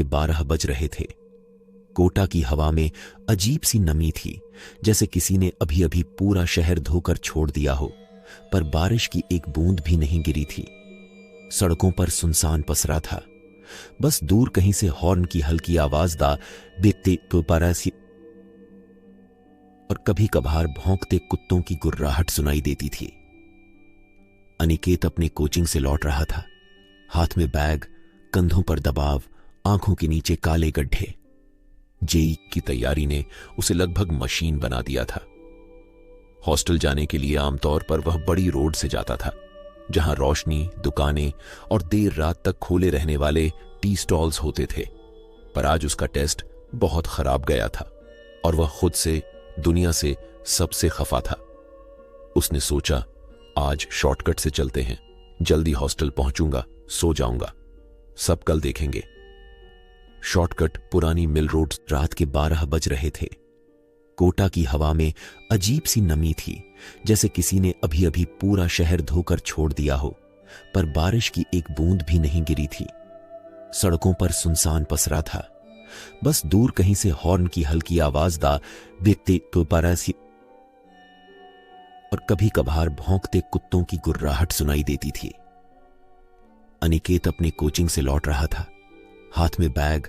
12 बज रहे थे। कोटा की हवा में अजीब सी नमी थी, जैसे किसी ने अभी अभी पूरा शहर धोकर छोड़ दिया हो, पर बारिश की एक बूंद भी नहीं गिरी थी। सड़कों पर सुनसान पसरा था। बस दूर कहीं से हॉर्न की हल्की आवाज दा बेते तो पारासी और कभी कभार भौंकते कुत्तों की गुर्राहट सुनाई देती थी। अनिकेत अपने कोचिंग से लौट रहा था। हाथ में बैग, कंधों पर दबाव, आंखों के नीचे काले गड्ढे। जेई की तैयारी ने उसे लगभग मशीन बना दिया था। हॉस्टल जाने के लिए आमतौर पर वह बड़ी रोड से जाता था, जहां रोशनी, दुकानें और देर रात तक खोले रहने वाले टी स्टॉल्स होते थे। पर आज उसका टेस्ट बहुत खराब गया था और वह खुद से, दुनिया से सबसे खफा था। उसने सोचा, आज शॉर्टकट से चलते हैं, जल्दी हॉस्टल पहुंचूंगा, सो जाऊंगा, सब कल देखेंगे। शॉर्टकट पुरानी मिल रोड। रात के 12 बज रहे थे। कोटा की हवा में अजीब सी नमी थी, जैसे किसी ने अभी अभी पूरा शहर धोकर छोड़ दिया हो, पर बारिश की एक बूंद भी नहीं गिरी थी। सड़कों पर सुनसान पसरा था। बस दूर कहीं से हॉर्न की हल्की आवाज दा बेते तो पारासी और कभी कभार भौंकते कुत्तों की गुर्राहट सुनाई देती थी। अनिकेत अपनी कोचिंग से लौट रहा था। हाथ में बैग,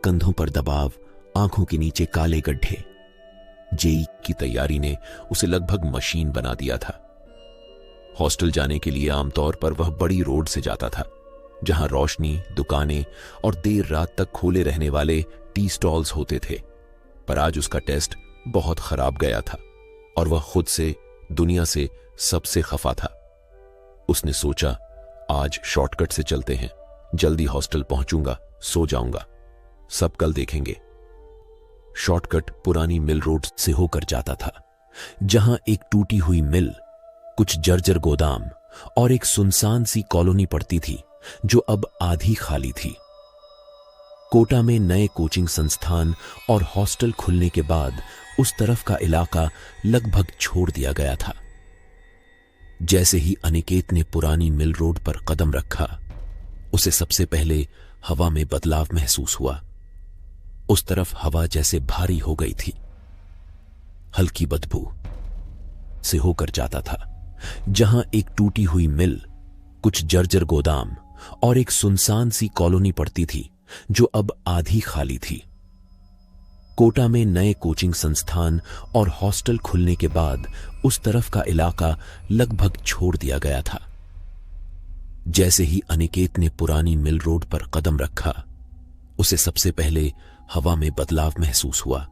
कंधों पर दबाव, आंखों के नीचे काले गड्ढे। जेई की तैयारी ने उसे लगभग मशीन बना दिया था। हॉस्टल जाने के लिए आमतौर पर वह बड़ी रोड से जाता था, जहां रोशनी, दुकानें और देर रात तक खोले रहने वाले टी स्टॉल्स होते थे। पर आज उसका टेस्ट बहुत खराब गया था और वह खुद से, दुनिया से सबसे खफा था। उसने सोचा, आज शॉर्टकट से चलते हैं, जल्दी हॉस्टल पहुंचूंगा, सो जाऊंगा, सब कल देखेंगे। शॉर्टकट पुरानी मिल रोड से होकर जाता था, जहां एक टूटी हुई मिल, कुछ जर्जर गोदाम और एक सुनसान सी कॉलोनी पड़ती थी, जो अब आधी खाली थी। कोटा में नए कोचिंग संस्थान और हॉस्टल खुलने के बाद उस तरफ का इलाका लगभग छोड़ दिया गया था। जैसे ही अनिकेत ने पुरानी मिल रोड पर कदम रखा, उसे सबसे पहले हवा में बदलाव महसूस हुआ। उस तरफ हवा जैसे भारी हो गई थी। हल्की बदबू से होकर जाता था, जहां एक टूटी हुई मिल, कुछ जर्जर गोदाम और एक सुनसान सी कॉलोनी पड़ती थी, जो अब आधी खाली थी। कोटा में नए कोचिंग संस्थान और हॉस्टल खुलने के बाद उस तरफ का इलाका लगभग छोड़ दिया गया था। जैसे ही अनिकेत ने पुरानी मिल रोड पर कदम रखा, उसे सबसे पहले हवा में बदलाव महसूस हुआ।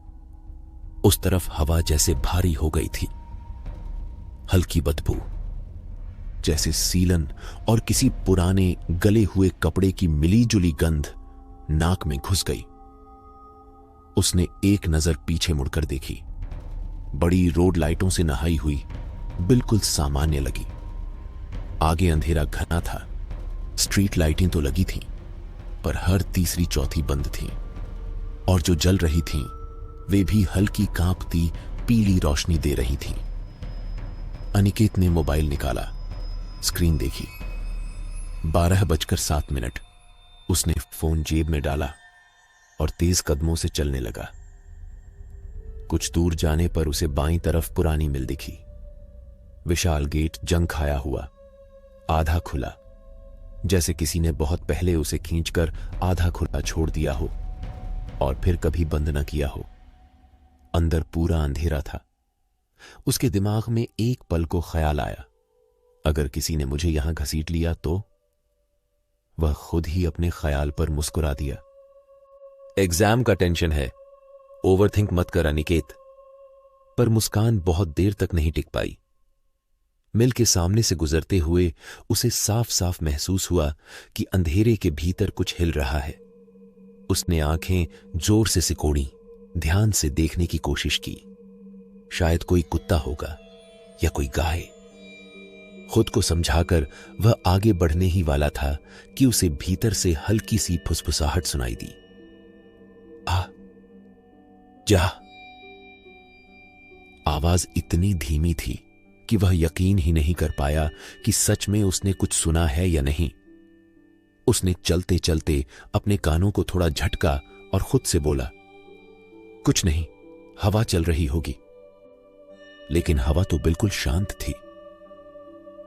उस तरफ हवा जैसे भारी हो गई थी। हल्की बदबू, जैसे सीलन और किसी पुराने गले हुए कपड़े की मिलीजुली गंध नाक में घुस गई। उसने एक नजर पीछे मुड़कर देखी। बड़ी रोड लाइटों से नहाई हुई बिल्कुल सामान्य लगी। आगे अंधेरा घना था। स्ट्रीट लाइटें तो लगी थीं, पर हर तीसरी चौथी बंद थीं, और जो जल रही थीं वे भी हल्की कांपती पीली रोशनी दे रही थीं। अनिकेत ने मोबाइल निकाला, स्क्रीन देखी। 12:07। उसने फोन जेब में डाला और तेज कदमों से चलने लगा। कुछ दूर जाने पर उसे बाईं तरफ पुरानी मिल दिखी। विशाल गेट जंग खाया हुआ, आधा खुला, जैसे किसी ने बहुत पहले उसे खींचकर आधा खुला छोड़ दिया हो और फिर कभी बंद न किया हो। अंदर पूरा अंधेरा था। उसके दिमाग में एक पल को ख्याल आया, अगर किसी ने मुझे यहां घसीट लिया तो? वह खुद ही अपने ख्याल पर मुस्कुरा दिया। एग्जाम का टेंशन है, ओवरथिंक मत कर अनिकेत। पर मुस्कान बहुत देर तक नहीं टिक पाई। मिल के सामने से गुजरते हुए उसे साफ साफ महसूस हुआ कि अंधेरे के भीतर कुछ हिल रहा है। उसने आंखें जोर से सिकोड़ी, ध्यान से देखने की कोशिश की। शायद कोई कुत्ता होगा या कोई गाय। खुद को समझाकर वह आगे बढ़ने ही वाला था कि उसे भीतर से हल्की सी फुसफुसाहट सुनाई दी। आ जा। आवाज इतनी धीमी थी कि वह यकीन ही नहीं कर पाया कि सच में उसने कुछ सुना है या नहीं। उसने चलते चलते अपने कानों को थोड़ा झटका और खुद से बोला, कुछ नहीं, हवा चल रही होगी। लेकिन हवा तो बिल्कुल शांत थी।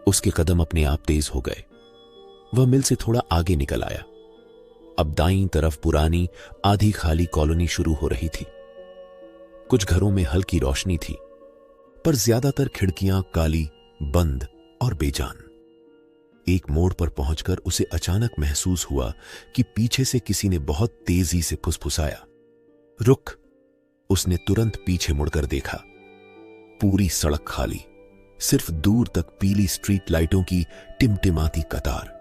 उसके कदम अपने आप तेज हो गए। वह मिल से थोड़ा आगे निकल आया। अब दाईं तरफ पुरानी आधी खाली कॉलोनी शुरू हो रही थी। कुछ घरों में हल्की रोशनी थी, पर ज्यादातर खिड़कियां काली, बंद और बेजान। एक मोड़ पर पहुंचकर उसे अचानक महसूस हुआ कि पीछे से किसी ने बहुत तेजी से फुसफुसाया। रुक! उसने तुरंत पीछे मुड़कर देखा। पूरी सड़क खाली, सिर्फ दूर तक पीली स्ट्रीट लाइटों की टिमटिमाती कतार।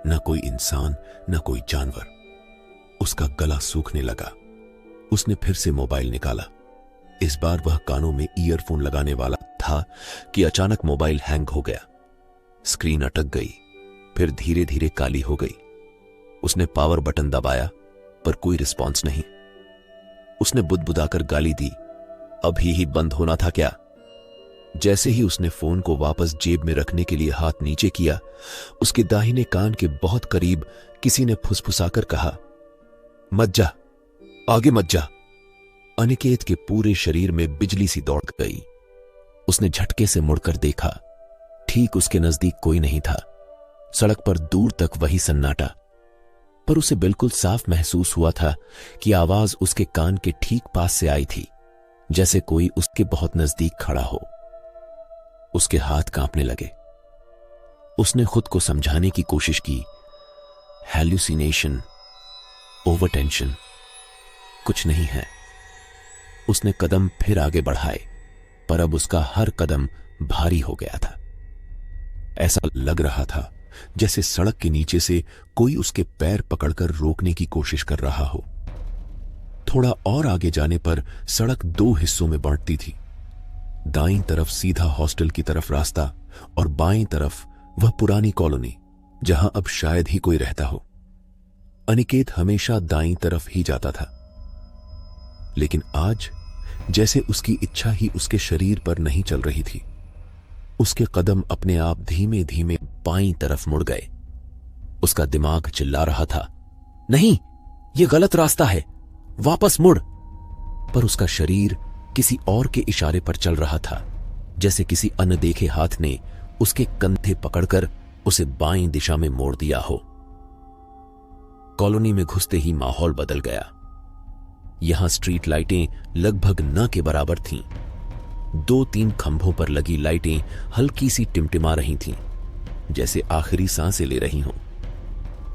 न कोई इंसान, न कोई जानवर। उसका गला सूखने लगा। उसने फिर से मोबाइल निकाला। इस बार वह कानों में ईयरफोन लगाने वाला था कि अचानक मोबाइल हैंग हो गया। स्क्रीन अटक गई, फिर धीरे धीरे काली हो गई। उसने पावर बटन दबाया, पर कोई रिस्पॉन्स नहीं। उसने बुदबुदाकर गाली दी, अभी ही बंद होना था क्या? जैसे ही उसने फोन को वापस जेब में रखने के लिए हाथ नीचे किया, उसके दाहिने कान के बहुत करीब किसी ने फुसफुसाकर कहा, मत जा, आगे मत जा। अनिकेत के पूरे शरीर में बिजली सी दौड़ गई। उसने झटके से मुड़कर देखा। ठीक उसके नजदीक कोई नहीं था। सड़क पर दूर तक वही सन्नाटा, पर उसे बिल्कुल साफ महसूस हुआ था कि आवाज उसके कान के ठीक पास से आई थी, जैसे कोई उसके बहुत नजदीक खड़ा हो। उसके हाथ कांपने लगे। उसने खुद को समझाने की कोशिश की, हैल्यूसिनेशन, ओवरटेंशन, कुछ नहीं है। उसने कदम फिर आगे बढ़ाए, पर अब उसका हर कदम भारी हो गया था। ऐसा लग रहा था जैसे सड़क के नीचे से कोई उसके पैर पकड़कर रोकने की कोशिश कर रहा हो। थोड़ा और आगे जाने पर सड़क दो हिस्सों में बांटती थी। दाईं तरफ सीधा हॉस्टल की तरफ रास्ता और बाईं तरफ वह पुरानी कॉलोनी जहां अब शायद ही कोई रहता हो। अनिकेत हमेशा दाईं तरफ ही जाता था, लेकिन आज जैसे उसकी इच्छा ही उसके शरीर पर नहीं चल रही थी। उसके कदम अपने आप धीमे धीमे बाईं तरफ मुड़ गए। उसका दिमाग चिल्ला रहा था, नहीं, यह गलत रास्ता है, वापस मुड़। पर उसका शरीर किसी और के इशारे पर चल रहा था, जैसे किसी अनदेखे हाथ ने उसके कंधे पकड़कर उसे बाईं दिशा में मोड़ दिया हो। कॉलोनी में घुसते ही माहौल बदल गया। यहां स्ट्रीट लाइटें लगभग न के बराबर थीं। 2-3 खंभों पर लगी लाइटें हल्की सी टिमटिमा रही थीं, जैसे आखिरी सांसें ले रही हों।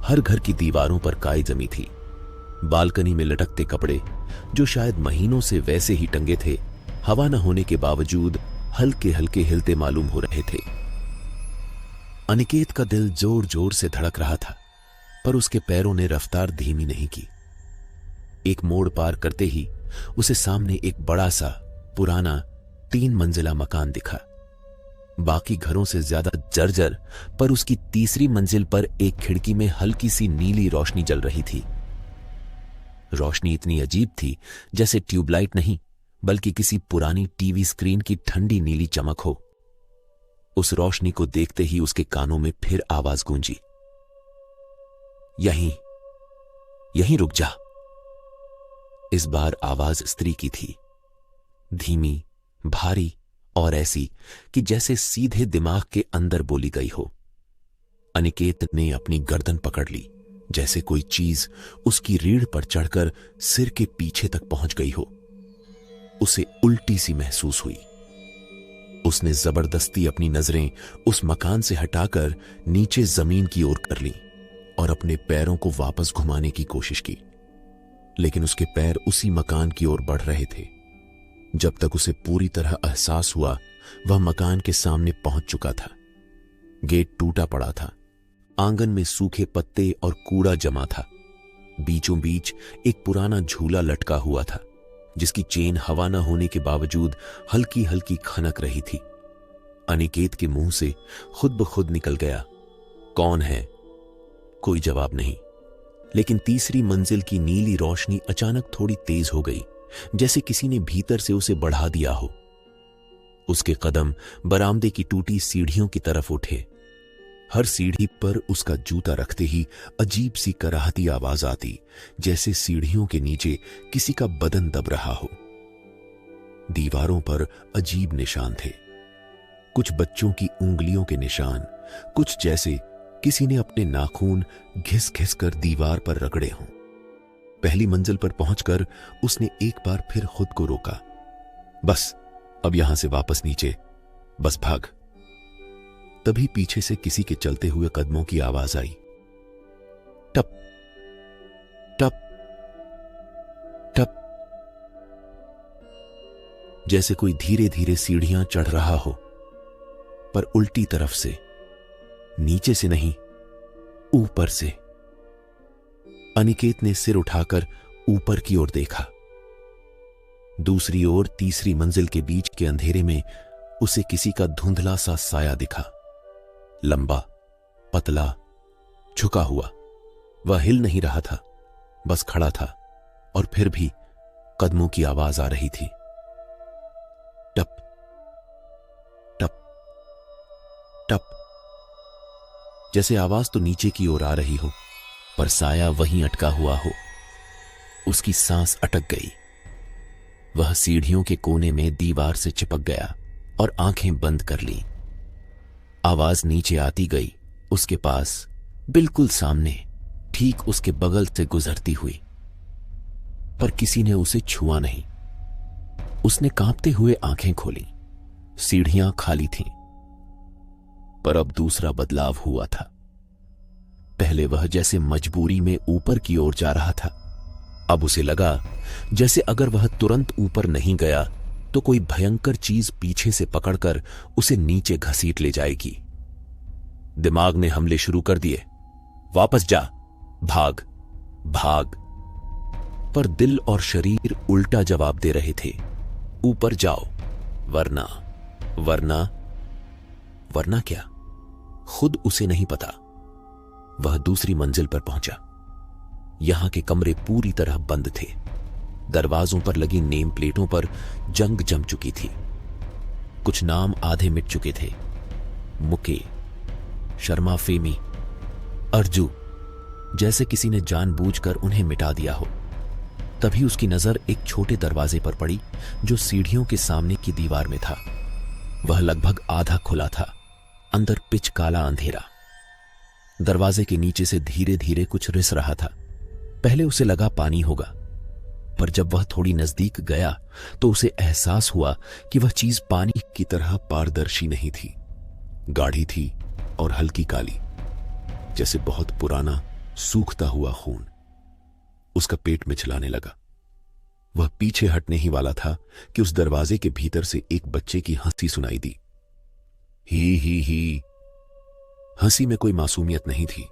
हर घर की दीवारों पर काई जमी थी। बालकनी में लटकते कपड़े, जो शायद महीनों से वैसे ही टंगे थे, हवा न होने के बावजूद हल्के हल्के हिलते मालूम हो रहे थे। अनिकेत का दिल जोर जोर से धड़क रहा था, पर उसके पैरों ने रफ्तार धीमी नहीं की। एक मोड़ पार करते ही उसे सामने एक बड़ा सा पुराना 3 मंजिला मकान दिखा। बाकी घरों से ज्यादा जर्जर, पर उसकी तीसरी मंजिल पर एक खिड़की में हल्की सी नीली रोशनी जल रही थी। रोशनी इतनी अजीब थी जैसे ट्यूबलाइट नहीं, बल्कि किसी पुरानी टीवी स्क्रीन की ठंडी नीली चमक हो। उस रोशनी को देखते ही उसके कानों में फिर आवाज गूंजी, यहीं यहीं रुक जा। इस बार आवाज स्त्री की थी, धीमी, भारी और ऐसी कि जैसे सीधे दिमाग के अंदर बोली गई हो। अनिकेत ने अपनी गर्दन पकड़ ली, जैसे कोई चीज उसकी रीढ़ पर चढ़कर सिर के पीछे तक पहुंच गई हो। उसे उल्टी सी महसूस हुई। उसने जबरदस्ती अपनी नजरें उस मकान से हटाकर नीचे जमीन की ओर कर ली और अपने पैरों को वापस घुमाने की कोशिश की, लेकिन उसके पैर उसी मकान की ओर बढ़ रहे थे। जब तक उसे पूरी तरह एहसास हुआ, वह मकान के सामने पहुंच चुका था। गेट टूटा पड़ा था। आंगन में सूखे पत्ते और कूड़ा जमा था। बीचों बीच एक पुराना झूला लटका हुआ था, जिसकी चेन हवा न होने के बावजूद हल्की हल्की खनक रही थी। अनिकेत के मुंह से खुद ब खुद निकल गया, कौन है? कोई जवाब नहीं। लेकिन तीसरी मंजिल की नीली रोशनी अचानक थोड़ी तेज हो गई, जैसे किसी ने भीतर से उसे बढ़ा दिया हो। उसके कदम बरामदे की टूटी सीढ़ियों की तरफ उठे। हर सीढ़ी पर उसका जूता रखते ही अजीब सी कराहती आवाज आती, जैसे सीढ़ियों के नीचे किसी का बदन दब रहा हो। दीवारों पर अजीब निशान थे, कुछ बच्चों की उंगलियों के निशान, कुछ जैसे किसी ने अपने नाखून घिस घिस कर दीवार पर रगड़े हों। पहली मंजिल पर पहुंचकर उसने एक बार फिर खुद को रोका। बस अब यहां से वापस नीचे, बस भाग। तभी पीछे से किसी के चलते हुए कदमों की आवाज आई। टप टप टप, जैसे कोई धीरे धीरे सीढ़ियां चढ़ रहा हो, पर उल्टी तरफ से, नीचे से नहीं, ऊपर से। अनिकेत ने सिर उठाकर ऊपर की ओर देखा। दूसरी ओर तीसरी मंजिल के बीच के अंधेरे में उसे किसी का धुंधला सा साया दिखा, लंबा, पतला, झुका हुआ। वह हिल नहीं रहा था, बस खड़ा था, और फिर भी कदमों की आवाज आ रही थी। टप टप टप, जैसे आवाज तो नीचे की ओर आ रही हो, पर साया वहीं अटका हुआ हो। उसकी सांस अटक गई। वह सीढ़ियों के कोने में दीवार से चिपक गया और आंखें बंद कर लीं। आवाज नीचे आती गई, उसके पास, बिल्कुल सामने, ठीक उसके बगल से गुजरती हुई, पर किसी ने उसे छुआ नहीं। उसने कांपते हुए आंखें खोली। सीढ़ियां खाली थीं, पर अब दूसरा बदलाव हुआ था। पहले वह जैसे मजबूरी में ऊपर की ओर जा रहा था, अब उसे लगा जैसे अगर वह तुरंत ऊपर नहीं गया तो कोई भयंकर चीज पीछे से पकड़कर उसे नीचे घसीट ले जाएगी। दिमाग ने हमले शुरू कर दिए। वापस जा, भाग भाग, पर दिल और शरीर उल्टा जवाब दे रहे थे। ऊपर जाओ, वरना वरना वरना क्या, खुद उसे नहीं पता। वह दूसरी मंजिल पर पहुंचा। यहां के कमरे पूरी तरह बंद थे। दरवाजों पर लगी नेम प्लेटों पर जंग जम चुकी थी। कुछ नाम आधे मिट चुके थे। मुके, शर्मा फेमी, अर्जू, जैसे किसी ने जानबूझकर उन्हें मिटा दिया हो। तभी उसकी नजर एक छोटे दरवाजे पर पड़ी जो सीढ़ियों के सामने की दीवार में था। वह लगभग आधा खुला था, अंदर पिच काला अंधेरा। दरवाजे के नीचे से धीरे धीरे कुछ रिस रहा था। पहले उसे लगा पानी होगा, पर जब वह थोड़ी नजदीक गया तो उसे एहसास हुआ कि वह चीज पानी की तरह पारदर्शी नहीं थी, गाढ़ी थी और हल्की काली, जैसे बहुत पुराना सूखता हुआ खून। उसका पेट मिचलाने लगा। वह पीछे हटने ही वाला था कि उस दरवाजे के भीतर से एक बच्चे की हंसी सुनाई दी। ही। हंसी में कोई मासूमियत नहीं थी।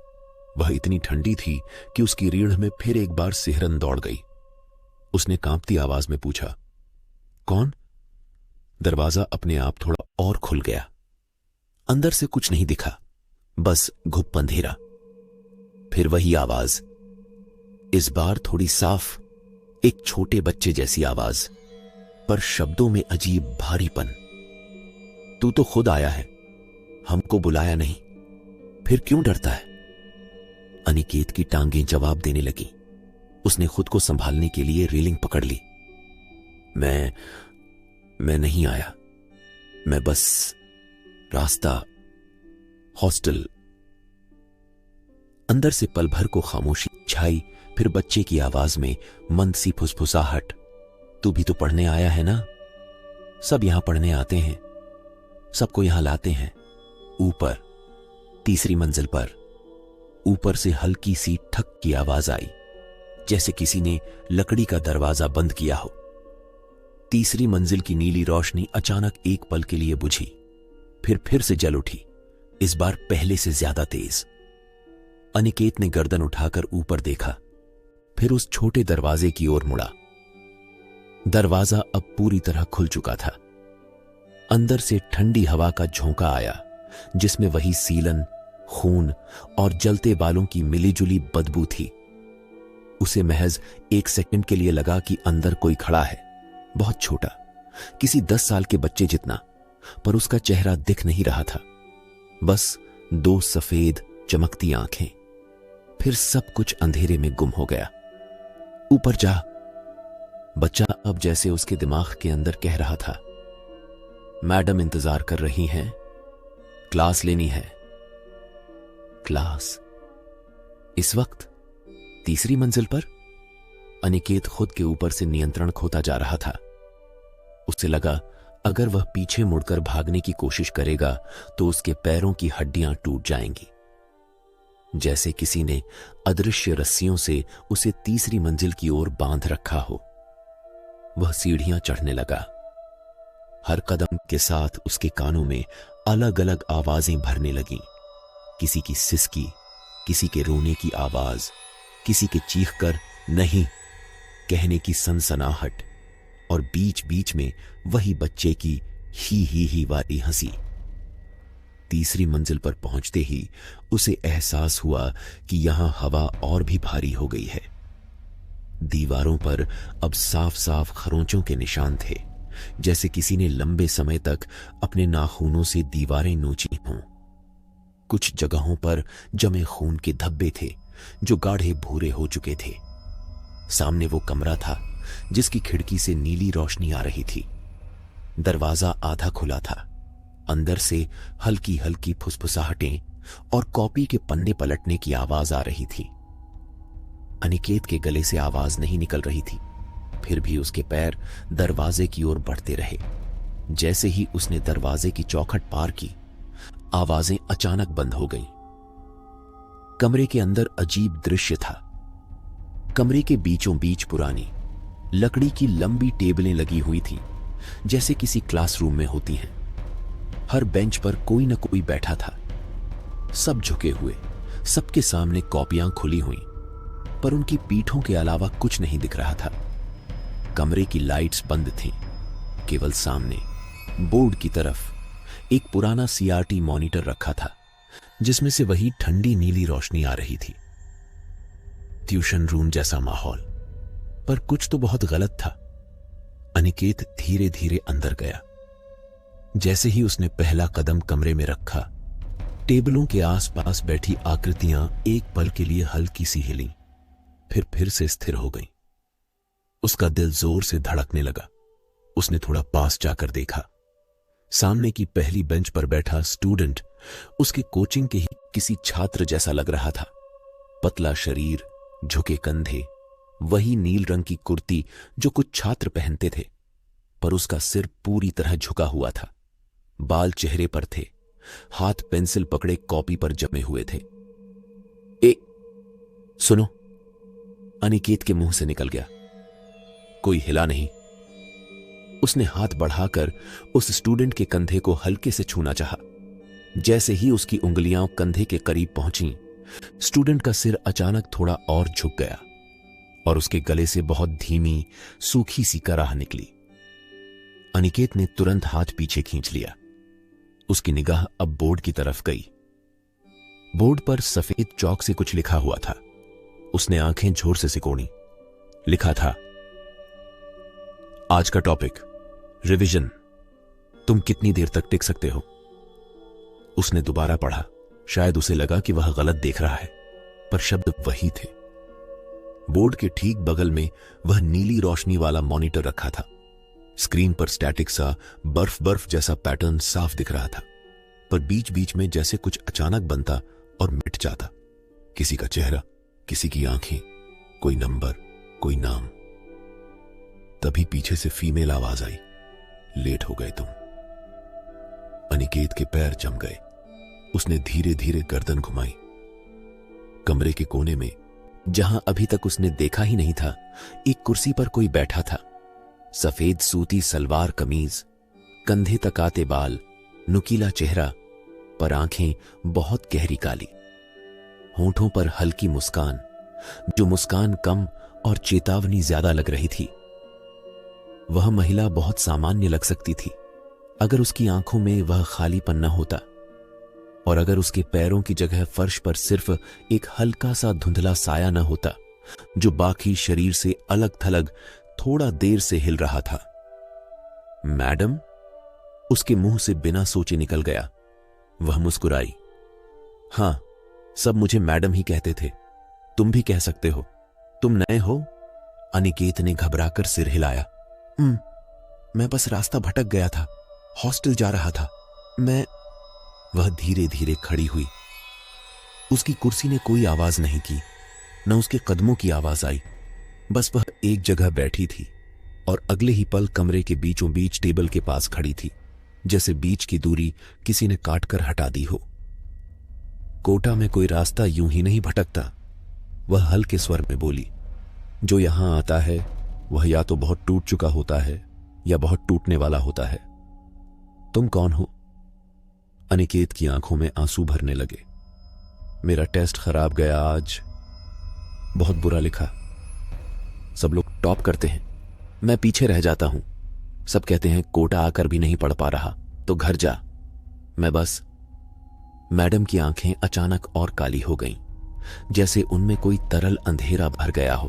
वह इतनी ठंडी थी कि उसकी रीढ़ में फिर एक बार सिहरन दौड़ गई। उसने कांपती आवाज में पूछा, कौन? दरवाजा अपने आप थोड़ा और खुल गया। अंदर से कुछ नहीं दिखा, बस घुप अंधेरा। फिर वही आवाज, इस बार थोड़ी साफ, एक छोटे बच्चे जैसी आवाज, पर शब्दों में अजीब भारीपन। तू तो खुद आया है, हमको बुलाया नहीं, फिर क्यों डरता है? अनिकेत की टांगें जवाब देने लगी। उसने खुद को संभालने के लिए रेलिंग पकड़ ली। मैं नहीं आया, मैं बस रास्ता, हॉस्टल। अंदर से पल भर को खामोशी छाई। फिर बच्चे की आवाज में मंद सी फुसफुसाहट, तू भी तो पढ़ने आया है ना? सब यहां पढ़ने आते हैं, सबको यहां लाते हैं। ऊपर, तीसरी मंजिल पर। ऊपर से हल्की सी ठक की आवाज आई, जैसे किसी ने लकड़ी का दरवाजा बंद किया हो। तीसरी मंजिल की नीली रोशनी अचानक एक पल के लिए बुझी, फिर से जल उठी, इस बार पहले से ज्यादा तेज। अनिकेत ने गर्दन उठाकर ऊपर देखा, फिर उस छोटे दरवाजे की ओर मुड़ा। दरवाजा अब पूरी तरह खुल चुका था। अंदर से ठंडी हवा का झोंका आया, जिसमें वही सीलन, खून और जलते बालों की मिलीजुली बदबू थी। उसे महज एक सेकंड के लिए लगा कि अंदर कोई खड़ा है, बहुत छोटा, किसी 10 साल के बच्चे जितना, पर उसका चेहरा दिख नहीं रहा था। बस दो सफेद चमकती आंखें। फिर सब कुछ अंधेरे में गुम हो गया। ऊपर जा। बच्चा अब जैसे उसके दिमाग के अंदर कह रहा था, मैडम इंतजार कर रही हैं, क्लास लेनी है। क्लास? इस वक्त तीसरी मंजिल पर? अनिकेत खुद के ऊपर से नियंत्रण खोता जा रहा था। उसे लगा अगर वह पीछे मुड़कर भागने की कोशिश करेगा तो उसके पैरों की हड्डियां टूट जाएंगी। जैसे किसी ने अदृश्य रस्सियों से उसे तीसरी मंजिल की ओर बांध रखा हो। वह सीढ़ियां चढ़ने लगा। हर कदम के साथ उसके कानों में अलग अलग आवाजें भरने लगीं। किसी की सिसकी, किसी के रोने की आवाज, किसी के चीखकर नहीं कहने की सनसनाहट, और बीच बीच में वही बच्चे की ही वाली हंसी। तीसरी मंजिल पर पहुंचते ही उसे एहसास हुआ कि यहां हवा और भी भारी हो गई है। दीवारों पर अब साफ साफ खरोंचों के निशान थे, जैसे किसी ने लंबे समय तक अपने नाखूनों से दीवारें नोची हों। कुछ जगहों पर जमे खून के धब्बे थे जो गाढ़े भूरे हो चुके थे। सामने वो कमरा था जिसकी खिड़की से नीली रोशनी आ रही थी। दरवाजा आधा खुला था। अंदर से हल्की हल्की फुसफुसाहटें और कॉपी के पन्ने पलटने की आवाज आ रही थी। अनिकेत के गले से आवाज नहीं निकल रही थी, फिर भी उसके पैर दरवाजे की ओर बढ़ते रहे। जैसे ही उसने दरवाजे की चौखट पार की, आवाजें अचानक बंद हो गईं। कमरे के अंदर अजीब दृश्य था। कमरे के बीचों बीच पुरानी लकड़ी की लंबी टेबलें लगी हुई थीं, जैसे किसी क्लासरूम में होती हैं। हर बेंच पर कोई न कोई बैठा था। सब झुके हुए, सबके सामने कॉपियां खुली हुई, पर उनकी पीठों के अलावा कुछ नहीं दिख रहा था। कमरे की लाइट्स बंद थीं। केवल सामने बोर्ड की तरफ एक पुराना सीआरटी मॉनिटर रखा था, जिसमें से वही ठंडी नीली रोशनी आ रही थी। ट्यूशन रूम जैसा माहौल, पर कुछ तो बहुत गलत था। अनिकेत धीरे धीरे अंदर गया। जैसे ही उसने पहला कदम कमरे में रखा, टेबलों के आसपास बैठी आकृतियां एक पल के लिए हल्की सी हिली, फिर से स्थिर हो गईं। उसका दिल जोर से धड़कने लगा। उसने थोड़ा पास जाकर देखा। सामने की पहली बेंच पर बैठा स्टूडेंट उसके कोचिंग के ही किसी छात्र जैसा लग रहा था। पतला शरीर, झुके कंधे, वही नील रंग की कुर्ती जो कुछ छात्र पहनते थे, पर उसका सिर पूरी तरह झुका हुआ था। बाल चेहरे पर थे, हाथ पेंसिल पकड़े कॉपी पर जमे हुए थे। सुनो, अनिकेत के मुंह से निकल गया। कोई हिला नहीं। उसने हाथ बढ़ाकर उस स्टूडेंट के कंधे को हल्के से छूना चाहा। जैसे ही उसकी उंगलियां कंधे के करीब पहुंची, स्टूडेंट का सिर अचानक थोड़ा और झुक गया और उसके गले से बहुत धीमी सूखी सी कराह निकली। अनिकेत ने तुरंत हाथ पीछे खींच लिया। उसकी निगाह अब बोर्ड की तरफ गई। बोर्ड पर सफेद चौक से कुछ लिखा हुआ था। उसने आंखें जोर से सिकोड़ी। लिखा था, आज का टॉपिक रिवीजन। तुम कितनी देर तक टिक सकते हो? उसने दोबारा पढ़ा। शायद उसे लगा कि वह गलत देख रहा है, पर शब्द वही थे। बोर्ड के ठीक बगल में वह नीली रोशनी वाला मॉनिटर रखा था। स्क्रीन पर स्टैटिक सा बर्फ जैसा पैटर्न साफ दिख रहा था, पर बीच बीच में जैसे कुछ अचानक बनता और मिट जाता। किसी का चेहरा, किसी की आंखें, कोई नंबर, कोई नाम। तभी पीछे से फीमेल आवाज आई, लेट हो गए तुम। अनिकेत के पैर जम गए। उसने धीरे धीरे गर्दन घुमाई। कमरे के कोने में, जहां अभी तक उसने देखा ही नहीं था, एक कुर्सी पर कोई बैठा था। सफेद सूती सलवार कमीज, कंधे तक आते बाल, नुकीला चेहरा, पर आंखें बहुत गहरी काली। होंठों पर हल्की मुस्कान, जो मुस्कान कम और चेतावनी ज्यादा लग रही थी। वह महिला बहुत सामान्य लग सकती थी अगर उसकी आंखों में वह खालीपन न होता, और अगर उसके पैरों की जगह फर्श पर सिर्फ एक हल्का सा धुंधला साया न होता जो बाकी शरीर से अलग थलग थोड़ा देर से हिल रहा था। मैडम? उसके मुंह से बिना सोचे निकल गया। वह मुस्कुराई। हाँ, सब मुझे मैडम ही कहते थे। तुम भी कह सकते हो। तुम नए हो? अनिकेत ने घबराकर सिर हिलाया। मैं बस रास्ता भटक गया था, हॉस्टल जा रहा था। वह धीरे धीरे खड़ी हुई। उसकी कुर्सी ने कोई आवाज नहीं की, न उसके कदमों की आवाज आई। बस वह एक जगह बैठी थी और अगले ही पल कमरे के बीचों बीच टेबल के पास खड़ी थी, जैसे बीच की दूरी किसी ने काट कर हटा दी हो। कोटा में कोई रास्ता यूं ही नहीं भटकता, वह हल्के स्वर में बोली। जो यहां आता है वह या तो बहुत टूट चुका होता है या बहुत टूटने वाला होता है। तुम कौन हो? अनिकेत की आंखों में आंसू भरने लगे। मेरा टेस्ट खराब गया आज, बहुत बुरा लिखा। सब लोग टॉप करते हैं, मैं पीछे रह जाता हूं। सब कहते हैं कोटा आकर भी नहीं पढ़ पा रहा तो घर जा। मैं बस। मैडम की आंखें अचानक और काली हो गईं, जैसे उनमें कोई तरल अंधेरा भर गया हो।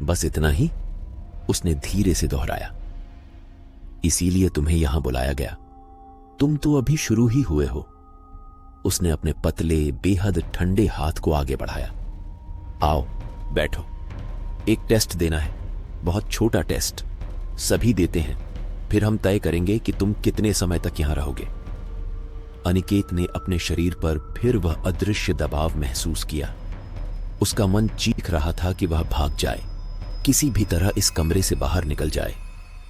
बस इतना ही? उसने धीरे से दोहराया। इसीलिए तुम्हें यहां बुलाया गया। तुम तो अभी शुरू ही हुए हो। उसने अपने पतले बेहद ठंडे हाथ को आगे बढ़ाया। आओ बैठो, एक टेस्ट देना है, बहुत छोटा टेस्ट, सभी देते हैं, फिर हम तय करेंगे कि तुम कितने समय तक यहां रहोगे। अनिकेत ने अपने शरीर पर फिर वह अदृश्य दबाव महसूस किया। उसका मन चीख रहा था कि वह भाग जाए, किसी भी तरह इस कमरे से बाहर निकल जाए,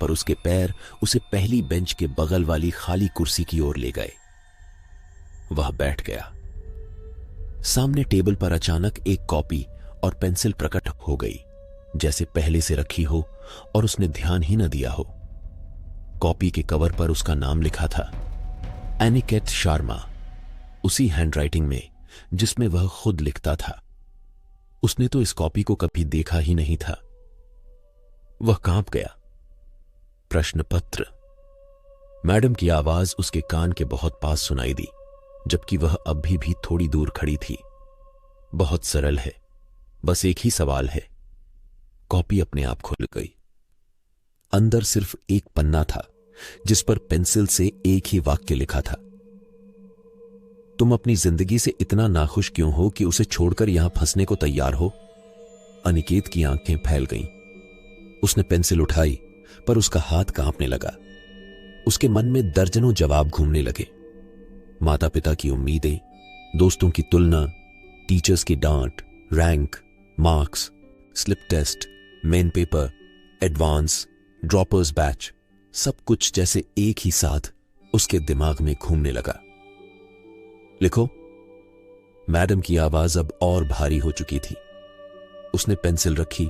पर उसके पैर उसे पहली बेंच के बगल वाली खाली कुर्सी की ओर ले गए। वह बैठ गया। सामने टेबल पर अचानक एक कॉपी और पेंसिल प्रकट हो गई, जैसे पहले से रखी हो और उसने ध्यान ही न दिया हो। कॉपी के कवर पर उसका नाम लिखा था, एनिकेत शर्मा, उसी हैंडराइटिंग में जिसमें वह खुद लिखता था। उसने तो इस कॉपी को कभी देखा ही नहीं था। वह कांप गया। प्रश्न पत्र। मैडम की आवाज उसके कान के बहुत पास सुनाई दी, जबकि वह अभी भी थोड़ी दूर खड़ी थी। बहुत सरल है, बस एक ही सवाल है। कॉपी अपने आप खुल गई। अंदर सिर्फ एक पन्ना था, जिस पर पेंसिल से एक ही वाक्य लिखा था। तुम अपनी जिंदगी से इतना नाखुश क्यों हो कि उसे छोड़कर यहां फंसने को तैयार हो? अनिकेत की आंखें फैल गईं। उसने पेंसिल उठाई, पर उसका हाथ कांपने लगा। उसके मन में दर्जनों जवाब घूमने लगे। माता पिता की उम्मीदें, दोस्तों की तुलना, टीचर्स की डांट, rank, marks, slip test, main paper, advance, droppers batch, सब कुछ जैसे एक ही साथ उसके दिमाग में घूमने लगा। लिखो। मैडम की आवाज अब और भारी हो चुकी थी। उसने पेंसिल रखी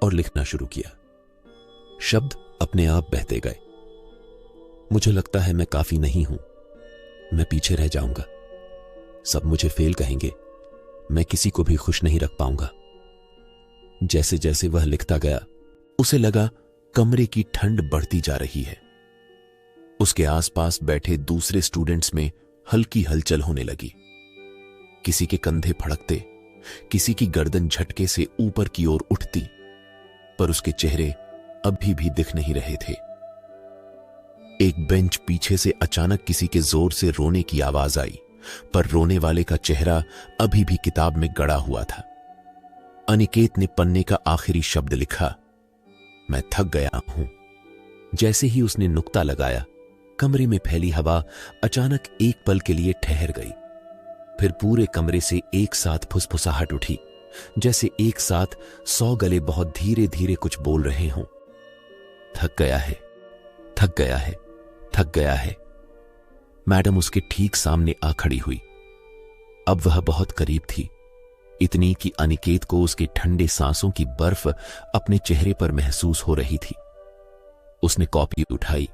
और लिखना शुरू किया। शब्द अपने आप बहते गए। मुझे लगता है मैं काफी नहीं हूं, मैं पीछे रह जाऊंगा। सब मुझे फेल कहेंगे, मैं किसी को भी खुश नहीं रख पाऊंगा। जैसे जैसे वह लिखता गया, उसे लगा कमरे की ठंड बढ़ती जा रही है। उसके आसपास बैठे दूसरे स्टूडेंट्स में हल्की हलचल होने लगी। किसी के कंधे फड़कते, किसी की गर्दन झटके से ऊपर की ओर उठती, पर उसके चेहरे अभी भी दिख नहीं रहे थे। एक बेंच पीछे से अचानक किसी के जोर से रोने की आवाज आई, पर रोने वाले का चेहरा अभी भी किताब में गड़ा हुआ था। अनिकेत ने पन्ने का आखिरी शब्द लिखा, मैं थक गया हूं। जैसे ही उसने नुक्ता लगाया, कमरे में फैली हवा अचानक एक पल के लिए ठहर गई। फिर पूरे कमरे से एक साथ फुसफुसाहट उठी, जैसे एक साथ 100 गले बहुत धीरे धीरे कुछ बोल रहे हों। थक गया है, थक गया है, थक गया है। मैडम उसके ठीक सामने आ खड़ी हुई। अब वह बहुत करीब थी, इतनी कि अनिकेत को उसके ठंडे सांसों की बर्फ अपने चेहरे पर महसूस हो रही थी। उसने कॉपी उठाई,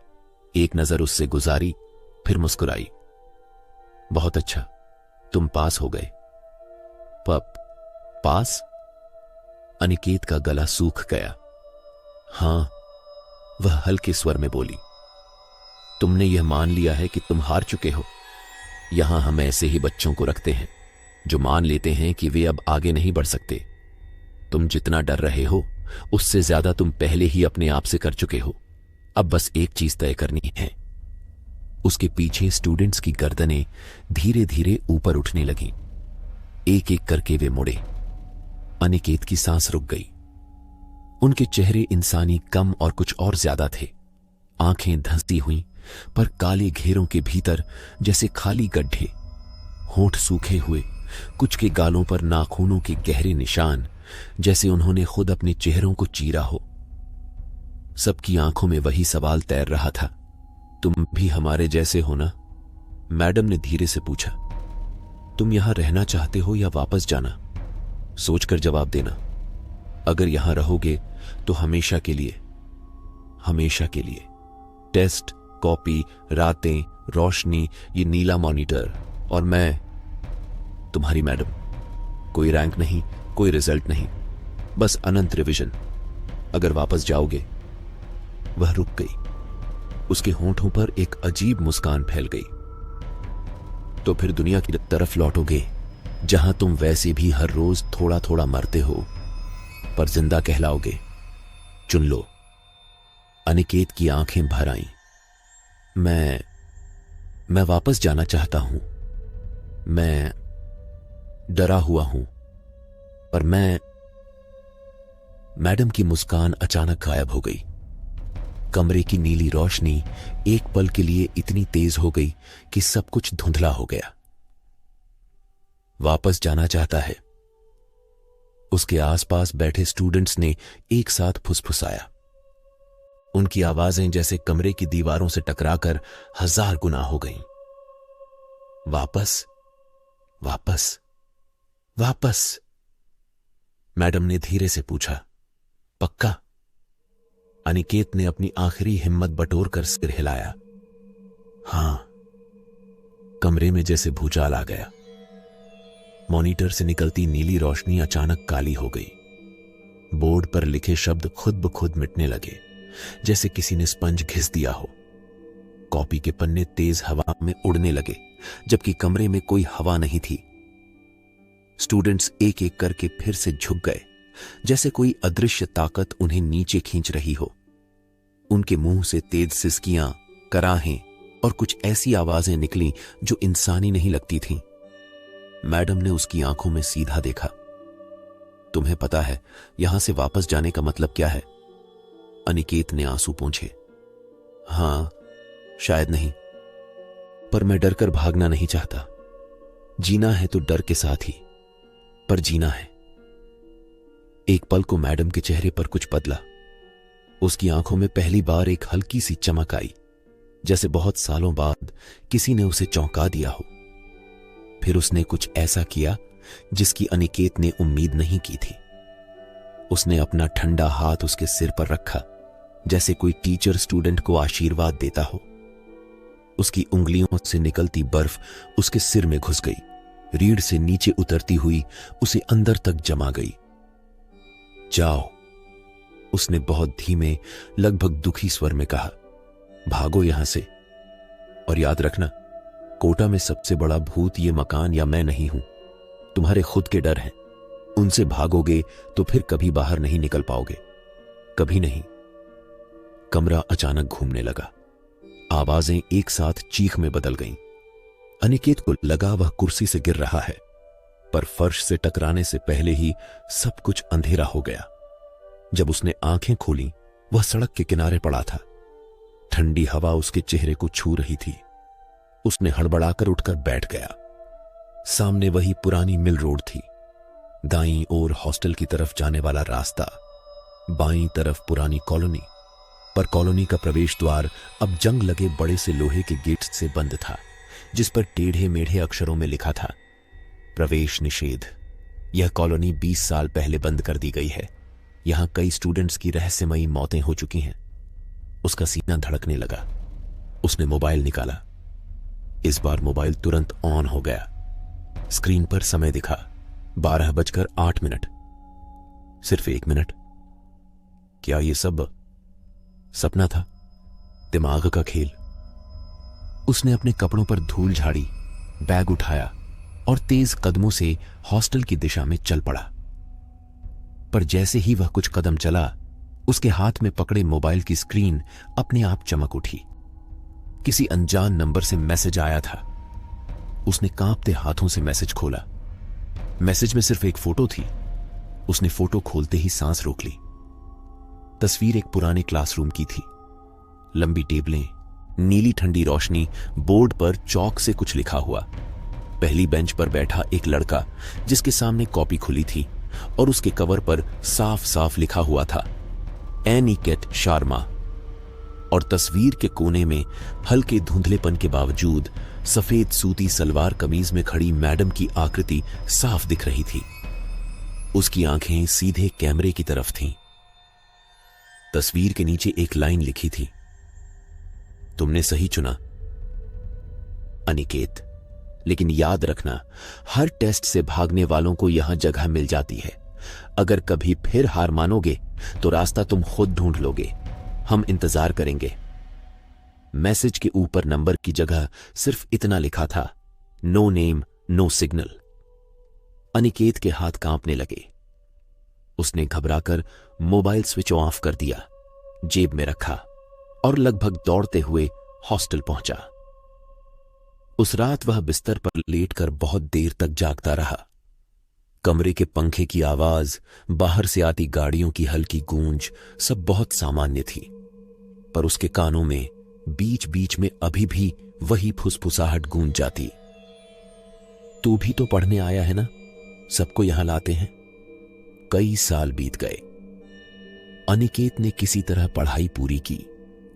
एक नजर उससे गुजारी, फिर मुस्कुराई। बहुत अच्छा, तुम पास हो गए। पास? अनिकेत का गला सूख गया। हां, वह हल्के स्वर में बोली। तुमने यह मान लिया है कि तुम हार चुके हो। यहां हम ऐसे ही बच्चों को रखते हैं जो मान लेते हैं कि वे अब आगे नहीं बढ़ सकते। तुम जितना डर रहे हो, उससे ज्यादा तुम पहले ही अपने आप से कर चुके हो। अब बस एक चीज तय करनी है। उसके पीछे स्टूडेंट्स की गर्दनें धीरे धीरे ऊपर उठने लगीं। एक एक करके वे मुड़े। अनिकेत की सांस रुक गई। उनके चेहरे इंसानी कम और कुछ और ज्यादा थे। आंखें धंसी हुई, पर काले घेरों के भीतर जैसे खाली गड्ढे। होंठ सूखे हुए, कुछ के गालों पर नाखूनों के गहरे निशान, जैसे उन्होंने खुद अपने चेहरों को चीरा हो। सबकी आंखों में वही सवाल तैर रहा था, तुम भी हमारे जैसे हो ना? मैडम ने धीरे से पूछा। तुम यहां रहना चाहते हो या वापस जाना? सोचकर जवाब देना। अगर यहां रहोगे तो हमेशा के लिए। हमेशा के लिए। टेस्ट, कॉपी, रातें, रोशनी, ये नीला मॉनिटर और मैं तुम्हारी मैडम। कोई रैंक नहीं, कोई रिजल्ट नहीं, बस अनंत रिवीजन। अगर वापस जाओगे। वह रुक गई। उसके होंठों पर एक अजीब मुस्कान फैल गई। तो फिर दुनिया की तरफ लौटोगे, जहां तुम वैसे भी हर रोज थोड़ा थोड़ा मरते हो, पर जिंदा कहलाओगे। चुन लो। अनिकेत की आंखें भर आईं। मैं वापस जाना चाहता हूं। मैं डरा हुआ हूं, पर मैडम की मुस्कान अचानक गायब हो गई। कमरे की नीली रोशनी एक पल के लिए इतनी तेज हो गई कि सब कुछ धुंधला हो गया। वापस जाना चाहता है, उसके आसपास बैठे स्टूडेंट्स ने एक साथ फुसफुसाया। उनकी आवाजें जैसे कमरे की दीवारों से टकराकर 1000 गुना हो गईं। वापस, वापस, वापस। मैडम ने धीरे से पूछा, पक्का? अनिकेत ने अपनी आखिरी हिम्मत बटोर कर सिर हिलाया। हां। कमरे में जैसे भूचाल आ गया। मॉनिटर से निकलती नीली रोशनी अचानक काली हो गई। बोर्ड पर लिखे शब्द खुद ब खुद मिटने लगे, जैसे किसी ने स्पंज घिस दिया हो। कॉपी के पन्ने तेज हवा में उड़ने लगे, जबकि कमरे में कोई हवा नहीं थी। स्टूडेंट्स एक एक करके फिर से झुक गए, जैसे कोई अदृश्य ताकत उन्हें नीचे खींच रही हो। उनके मुंह से तेज सिसकियां, कराहें और कुछ ऐसी आवाजें निकली जो इंसानी नहीं लगती थीं। मैडम ने उसकी आंखों में सीधा देखा। तुम्हें पता है यहां से वापस जाने का मतलब क्या है? अनिकेत ने आंसू पोंछे। हां, शायद नहीं, पर मैं डर कर भागना नहीं चाहता। जीना है तो डर के साथ ही, पर जीना है। एक पल को मैडम के चेहरे पर कुछ बदला। उसकी आंखों में पहली बार एक हल्की सी चमक आई, जैसे बहुत सालों बाद किसी ने उसे चौंका दिया हो। फिर उसने कुछ ऐसा किया जिसकी अनिकेत ने उम्मीद नहीं की थी। उसने अपना ठंडा हाथ उसके सिर पर रखा, जैसे कोई टीचर स्टूडेंट को आशीर्वाद देता हो। उसकी उंगलियों से निकलती बर्फ उसके सिर में घुस गई, रीढ़ से नीचे उतरती हुई उसे अंदर तक जमा गई। जाओ, उसने बहुत धीमे, लगभग दुखी स्वर में कहा। भागो यहां से, और याद रखना, कोटा में सबसे बड़ा भूत ये मकान या मैं नहीं हूं। तुम्हारे खुद के डर हैं, उनसे भागोगे तो फिर कभी बाहर नहीं निकल पाओगे, कभी नहीं। कमरा अचानक घूमने लगा। आवाजें एक साथ चीख में बदल गईं। अनिकेत को लगा वह कुर्सी से गिर रहा है, पर फर्श से टकराने से पहले ही सब कुछ अंधेरा हो गया। जब उसने आंखें खोली, वह सड़क के किनारे पड़ा था। ठंडी हवा उसके चेहरे को छू रही थी। उसने हड़बड़ाकर उठकर बैठ गया। सामने वही पुरानी मिल रोड थी। दाईं ओर हॉस्टल की तरफ जाने वाला रास्ता, बाईं तरफ पुरानी कॉलोनी, पर कॉलोनी का प्रवेश द्वार अब जंग लगे बड़े से लोहे के गेट से बंद था, जिस पर टेढ़े मेढ़े अक्षरों में लिखा था, प्रवेश निषेध। यह कॉलोनी 20 साल पहले बंद कर दी गई है। यहां कई स्टूडेंट्स की रहस्यमयी मौतें हो चुकी हैं। उसका सीना धड़कने लगा। उसने मोबाइल निकाला। इस बार मोबाइल तुरंत ऑन हो गया। स्क्रीन पर समय दिखा 12:08। सिर्फ 1 मिनट। क्या यह सब सपना था? दिमाग का खेल? उसने अपने कपड़ों पर धूल झाड़ी, बैग उठाया और तेज कदमों से हॉस्टल की दिशा में चल पड़ा। पर जैसे ही वह कुछ कदम चला, उसके हाथ में पकड़े मोबाइल की स्क्रीन अपने आप चमक उठी। किसी अनजान नंबर से मैसेज आया था। उसने कांपते हाथों से मैसेज खोला। मैसेज में सिर्फ एक फोटो थी। उसने फोटो खोलते ही सांस रोक ली। तस्वीर एक पुराने क्लासरूम की थी। लंबी टेबलें, नीली ठंडी रोशनी, बोर्ड पर चौक से कुछ लिखा हुआ। पहली बेंच पर बैठा एक लड़का जिसके सामने कॉपी खुली थी और उसके कवर पर साफ साफ लिखा हुआ था एनिकेत शर्मा। और तस्वीर के कोने में हल्के धुंधलेपन के बावजूद सफेद सूती सलवार कमीज में खड़ी मैडम की आकृति साफ दिख रही थी। उसकी आंखें सीधे कैमरे की तरफ थीं। तस्वीर के नीचे एक लाइन लिखी थी, तुमने सही चुना अनिकेत, लेकिन याद रखना हर टेस्ट से भागने वालों को यहां जगह मिल जाती है। अगर कभी फिर हार मानोगे तो रास्ता तुम खुद ढूंढ लोगे। हम इंतजार करेंगे। मैसेज के ऊपर नंबर की जगह सिर्फ इतना लिखा था, no name no signal. Aniket के हाथ कांपने लगे। उसने घबराकर मोबाइल स्विच ऑफ कर दिया, जेब में रखा और लगभग दौड़ते हुए हॉस्टल पहुंचा। उस रात वह बिस्तर पर लेटकर बहुत देर तक जागता रहा। कमरे के पंखे की आवाज, बाहर से आती गाड़ियों की हल्की गूंज सब बहुत सामान्य थी, पर उसके कानों में बीच बीच में अभी भी वही फुसफुसाहट गूंज जाती। तू भी तो पढ़ने आया है ना, सबको यहां लाते हैं। कई साल बीत गए। अनिकेत ने किसी तरह पढ़ाई पूरी की,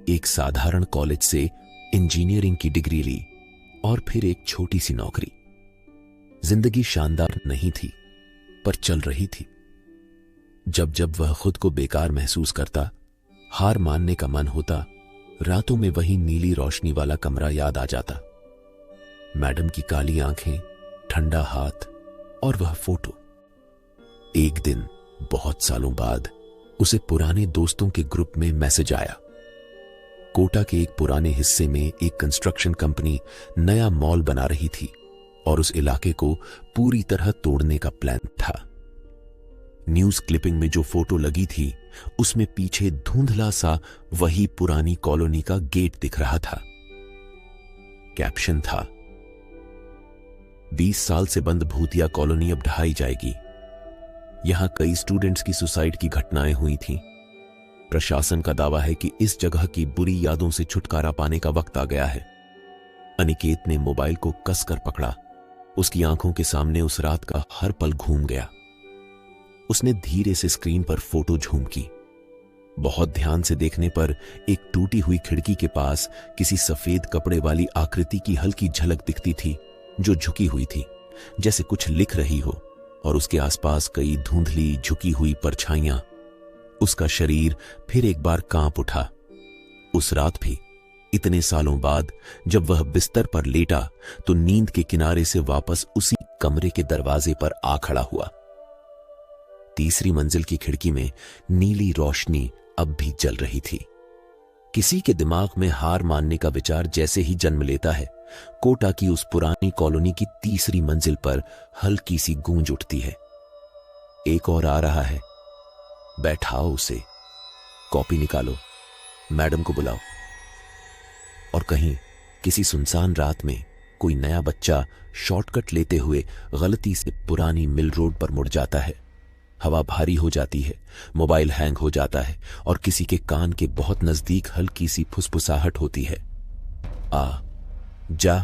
एक साधारण कॉलेज से इंजीनियरिंग की डिग्री ली और फिर एक छोटी सी नौकरी। जिंदगी शानदार नहीं थी, पर चल रही थी। जब जब वह खुद को बेकार महसूस करता, हार मानने का मन होता, रातों में वही नीली रोशनी वाला कमरा याद आ जाता। मैडम की काली आंखें, ठंडा हाथ और वह फोटो। एक दिन बहुत सालों बाद उसे पुराने दोस्तों के ग्रुप में मैसेज आया। कोटा के एक पुराने हिस्से में एक कंस्ट्रक्शन कंपनी नया मॉल बना रही थी और उस इलाके को पूरी तरह तोड़ने का प्लान था। न्यूज क्लिपिंग में जो फोटो लगी थी उसमें पीछे धुंधला सा वही पुरानी कॉलोनी का गेट दिख रहा था। कैप्शन था, 20 साल से बंद भूतिया कॉलोनी अब ढहाई जाएगी। यहां कई स्टूडेंट्स की सुसाइड की घटनाएं हुई थीं। प्रशासन का दावा है कि इस जगह की बुरी यादों से छुटकारा पाने का वक्त आ गया है। अनिकेत ने मोबाइल को कसकर पकड़ा। उसकी आंखों के सामने उस रात का हर पल घूम गया। उसने धीरे से स्क्रीन पर फोटो झूमकी। बहुत ध्यान से देखने पर एक टूटी हुई खिड़की के पास किसी सफेद कपड़े वाली आकृति की हल्की झलक दिखती थी जो झुकी हुई थी, जैसे कुछ लिख रही हो, और उसके आसपास कई धुंधली झुकी हुई परछाइयां। उसका शरीर फिर एक बार कांप उठा। उस रात भी, इतने सालों बाद, जब वह बिस्तर पर लेटा तो नींद के किनारे से वापस उसी कमरे के दरवाजे पर आ खड़ा हुआ। तीसरी मंजिल की खिड़की में नीली रोशनी अब भी जल रही थी। किसी के दिमाग में हार मानने का विचार जैसे ही जन्म लेता है, कोटा की उस पुरानी कॉलोनी की तीसरी मंजिल पर हल्की सी गूंज उठती है, एक और आ रहा है, बैठाओ उसे, कॉपी निकालो, मैडम को बुलाओ। और कहीं किसी सुनसान रात में कोई नया बच्चा शॉर्टकट लेते हुए गलती से पुरानी मिल रोड पर मुड़ जाता है। हवा भारी हो जाती है, मोबाइल हैंग हो जाता है और किसी के कान के बहुत नजदीक हल्की सी फुसफुसाहट होती है, आ जा।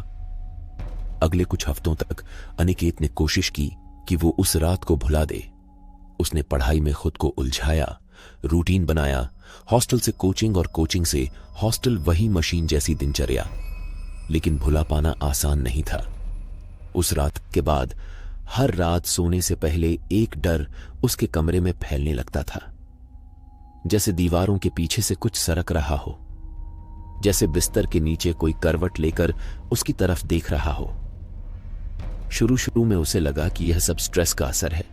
अगले कुछ हफ्तों तक अनिकेत ने कोशिश की कि वो उस रात को भुला दे। उसने पढ़ाई में खुद को उलझाया, रूटीन बनाया, हॉस्टल से कोचिंग और कोचिंग से हॉस्टल, वही मशीन जैसी दिनचर्या। लेकिन भुला पाना आसान नहीं था। उस रात के बाद हर रात सोने से पहले एक डर उसके कमरे में फैलने लगता था, जैसे दीवारों के पीछे से कुछ सरक रहा हो, जैसे बिस्तर के नीचे कोई करवट लेकर उसकी तरफ देख रहा हो। शुरू शुरू में उसे लगा कि यह सब स्ट्रेस का असर है,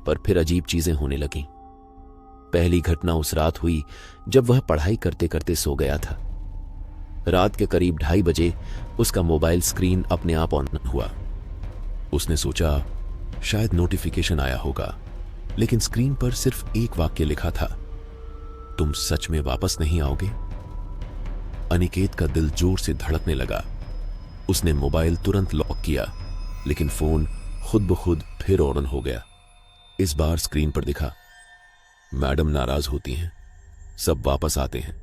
पर फिर अजीब चीजें होने लगीं। पहली घटना उस रात हुई जब वह पढ़ाई करते करते सो गया था। रात के करीब 2:30 बजे उसका मोबाइल स्क्रीन अपने आप ऑन हुआ। उसने सोचा शायद नोटिफिकेशन आया होगा, लेकिन स्क्रीन पर सिर्फ एक वाक्य लिखा था, तुम सच में वापस नहीं आओगे। अनिकेत का दिल जोर से धड़कने लगा। उसने मोबाइल तुरंत लॉक किया, लेकिन फोन खुद ब खुद फिर ऑन हो गया। इस बार स्क्रीन पर दिखा, मैडम नाराज होती हैं, सब वापस आते हैं।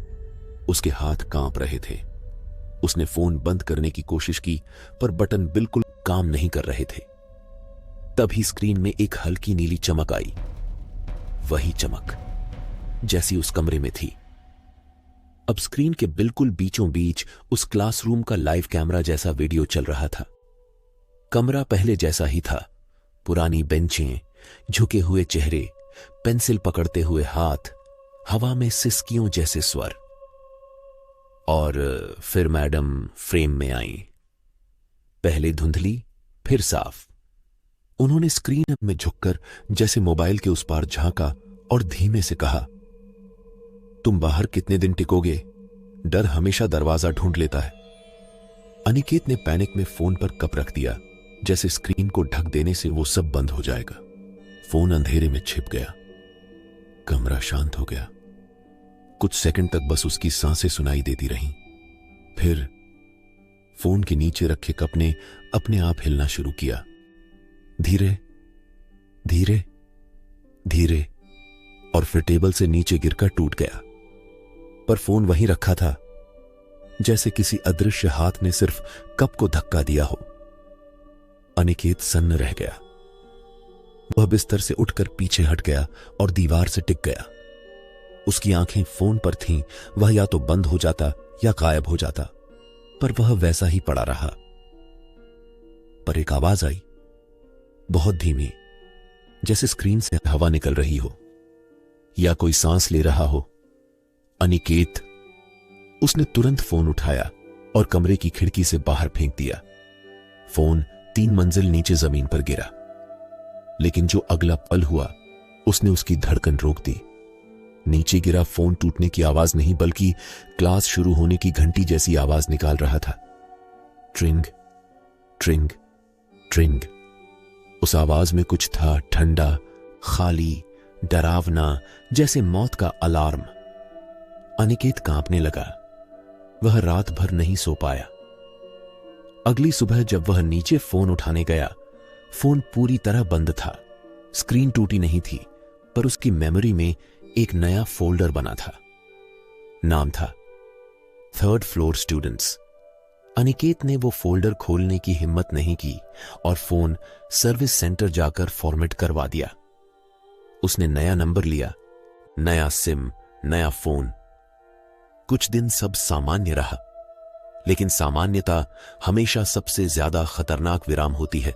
उसके हाथ कांप रहे थे। उसने फोन बंद करने की कोशिश की, पर बटन बिल्कुल काम नहीं कर रहे थे। तभी स्क्रीन में एक हल्की नीली चमक आई, वही चमक जैसी उस कमरे में थी। अब स्क्रीन के बिल्कुल बीचों बीच उस क्लासरूम का लाइव कैमरा जैसा वीडियो चल रहा था। कमरा पहले जैसा ही था, पुरानी बेंचें, झुके हुए चेहरे, पेंसिल पकड़ते हुए हाथ, हवा में सिसकियों जैसे स्वर। और फिर मैडम फ्रेम में आई, पहले धुंधली फिर साफ। उन्होंने स्क्रीन में झुककर जैसे मोबाइल के उस पार झांका और धीमे से कहा, तुम बाहर कितने दिन टिकोगे? डर हमेशा दरवाजा ढूंढ लेता है। अनिकेत ने पैनिक में फोन पर कप रख दिया, जैसे स्क्रीन को ढक देने से वो सब बंद हो जाएगा। फोन अंधेरे में छिप गया। कमरा शांत हो गया। कुछ सेकंड तक बस उसकी सांसें सुनाई देती रहीं। फिर फोन के नीचे रखे कप ने अपने आप हिलना शुरू किया, धीरे धीरे धीरे, और फिर टेबल से नीचे गिरकर टूट गया। पर फोन वहीं रखा था, जैसे किसी अदृश्य हाथ ने सिर्फ कप को धक्का दिया हो। अनिकेत सन्न रह गया। वह बिस्तर से उठकर पीछे हट गया और दीवार से टिक गया। उसकी आंखें फोन पर थीं, वह या तो बंद हो जाता या गायब हो जाता, पर वह वैसा ही पड़ा रहा। पर एक आवाज आई, बहुत धीमी, जैसे स्क्रीन से हवा निकल रही हो या कोई सांस ले रहा हो। अनिकेत। उसने तुरंत फोन उठाया और कमरे की खिड़की से बाहर फेंक दिया। फोन 3 मंजिल नीचे जमीन पर गिरा। लेकिन जो अगला पल हुआ, उसने उसकी धड़कन रोक दी। नीचे गिरा फोन टूटने की आवाज नहीं, बल्कि क्लास शुरू होने की घंटी जैसी आवाज निकाल रहा था। ट्रिंग ट्रिंग ट्रिंग। उस आवाज में कुछ था ठंडा, खाली, डरावना, जैसे मौत का अलार्म। अनिकेत कांपने लगा। वह रात भर नहीं सो पाया। अगली सुबह जब वह नीचे फोन उठाने गया, फोन पूरी तरह बंद था। स्क्रीन टूटी नहीं थी, पर उसकी मेमोरी में एक नया फोल्डर बना था। नाम था 3rd फ्लोर स्टूडेंट्स। अनिकेत ने वो फोल्डर खोलने की हिम्मत नहीं की और फोन सर्विस सेंटर जाकर फॉर्मेट करवा दिया। उसने नया नंबर लिया, नया सिम, नया फोन। कुछ दिन सब सामान्य रहा, लेकिन सामान्यता हमेशा सबसे ज्यादा खतरनाक विराम होती है,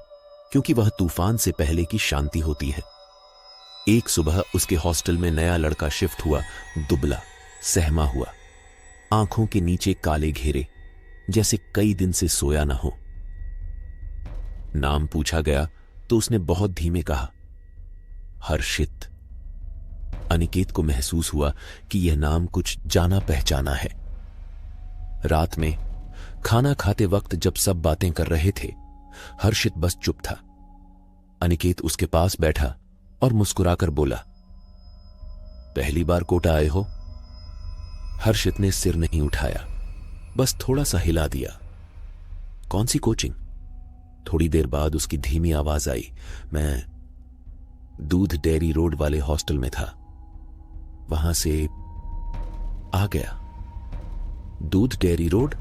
क्योंकि वह तूफान से पहले की शांति होती है। एक सुबह उसके हॉस्टल में नया लड़का शिफ्ट हुआ, दुबला, सहमा हुआ, आंखों के नीचे काले घेरे, जैसे कई दिन से सोया ना हो। नाम पूछा गया तो उसने बहुत धीमे कहा, हर्षित। अनिकेत को महसूस हुआ कि यह नाम कुछ जाना पहचाना है। रात में खाना खाते वक्त जब सब बातें कर रहे थे, हर्षित बस चुप था। अनिकेत उसके पास बैठा और मुस्कुराकर बोला, पहली बार कोटा आए हो? हर्षित ने सिर नहीं उठाया, बस थोड़ा सा हिला दिया। कौन सी कोचिंग? थोड़ी देर बाद उसकी धीमी आवाज आई, मैं दूध डेयरी रोड वाले हॉस्टल में था, वहां से आ गया। दूध डेयरी रोड?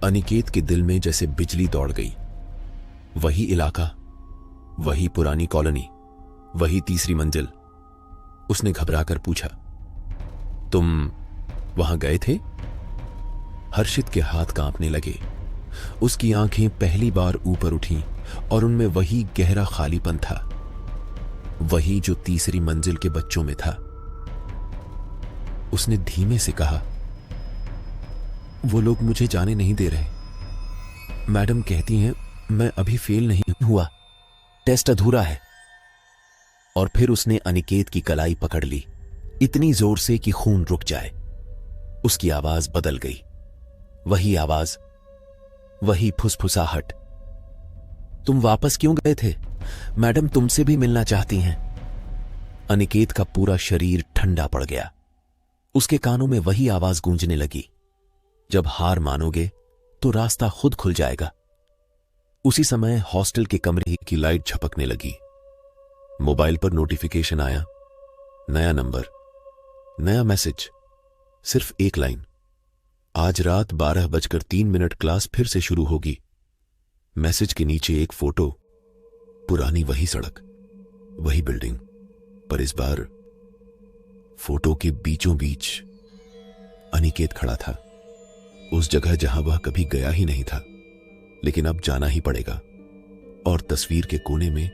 अनिकेत के दिल में जैसे बिजली दौड़ गई। वही इलाका, वही पुरानी कॉलोनी, वही 3री मंजिल। उसने घबराकर पूछा, तुम वहां गए थे? हर्षित के हाथ कांपने लगे। उसकी आंखें पहली बार ऊपर उठीं और उनमें वही गहरा खालीपन था, वही जो 3री मंजिल के बच्चों में था। उसने धीमे से कहा, वो लोग मुझे जाने नहीं दे रहे। मैडम कहती हैं मैं अभी फेल नहीं हुआ, टेस्ट अधूरा है। और फिर उसने अनिकेत की कलाई पकड़ ली, इतनी जोर से कि खून रुक जाए। उसकी आवाज बदल गई। वही आवाज, वही फुसफुसाहट। तुम वापस क्यों गए थे? मैडम तुमसे भी मिलना चाहती हैं। अनिकेत का पूरा शरीर ठंडा पड़ गया। उसके कानों में वही आवाज गूंजने लगी, जब हार मानोगे तो रास्ता खुद खुल जाएगा। उसी समय हॉस्टल के कमरे की लाइट झपकने लगी। मोबाइल पर नोटिफिकेशन आया। नया नंबर, नया मैसेज, सिर्फ एक लाइन। आज रात 12:03 क्लास फिर से शुरू होगी। मैसेज के नीचे एक फोटो, पुरानी वही सड़क, वही बिल्डिंग, पर इस बार फोटो के बीचों बीच अनिकेत खड़ा था, उस जगह जहां वह कभी गया ही नहीं था, लेकिन अब जाना ही पड़ेगा। और तस्वीर के कोने में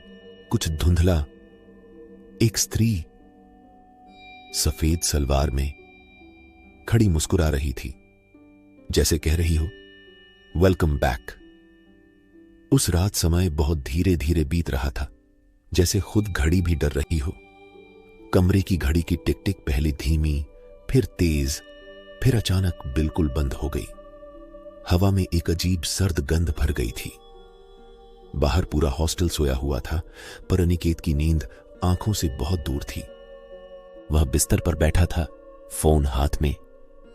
कुछ धुंधला एक स्त्री सफेद सलवार में खड़ी मुस्कुरा रही थी, जैसे कह रही हो वेलकम बैक। उस रात समय बहुत धीरे धीरे बीत रहा था, जैसे खुद घड़ी भी डर रही हो। कमरे की घड़ी की टिक टिक पहले धीमी, फिर तेज, फिर अचानक बिल्कुल बंद हो गई। हवा में एक अजीब सर्द गंध भर गई थी। बाहर पूरा हॉस्टल सोया हुआ था, पर अनिकेत की नींद आंखों से बहुत दूर थी। वह बिस्तर पर बैठा था, फोन हाथ में,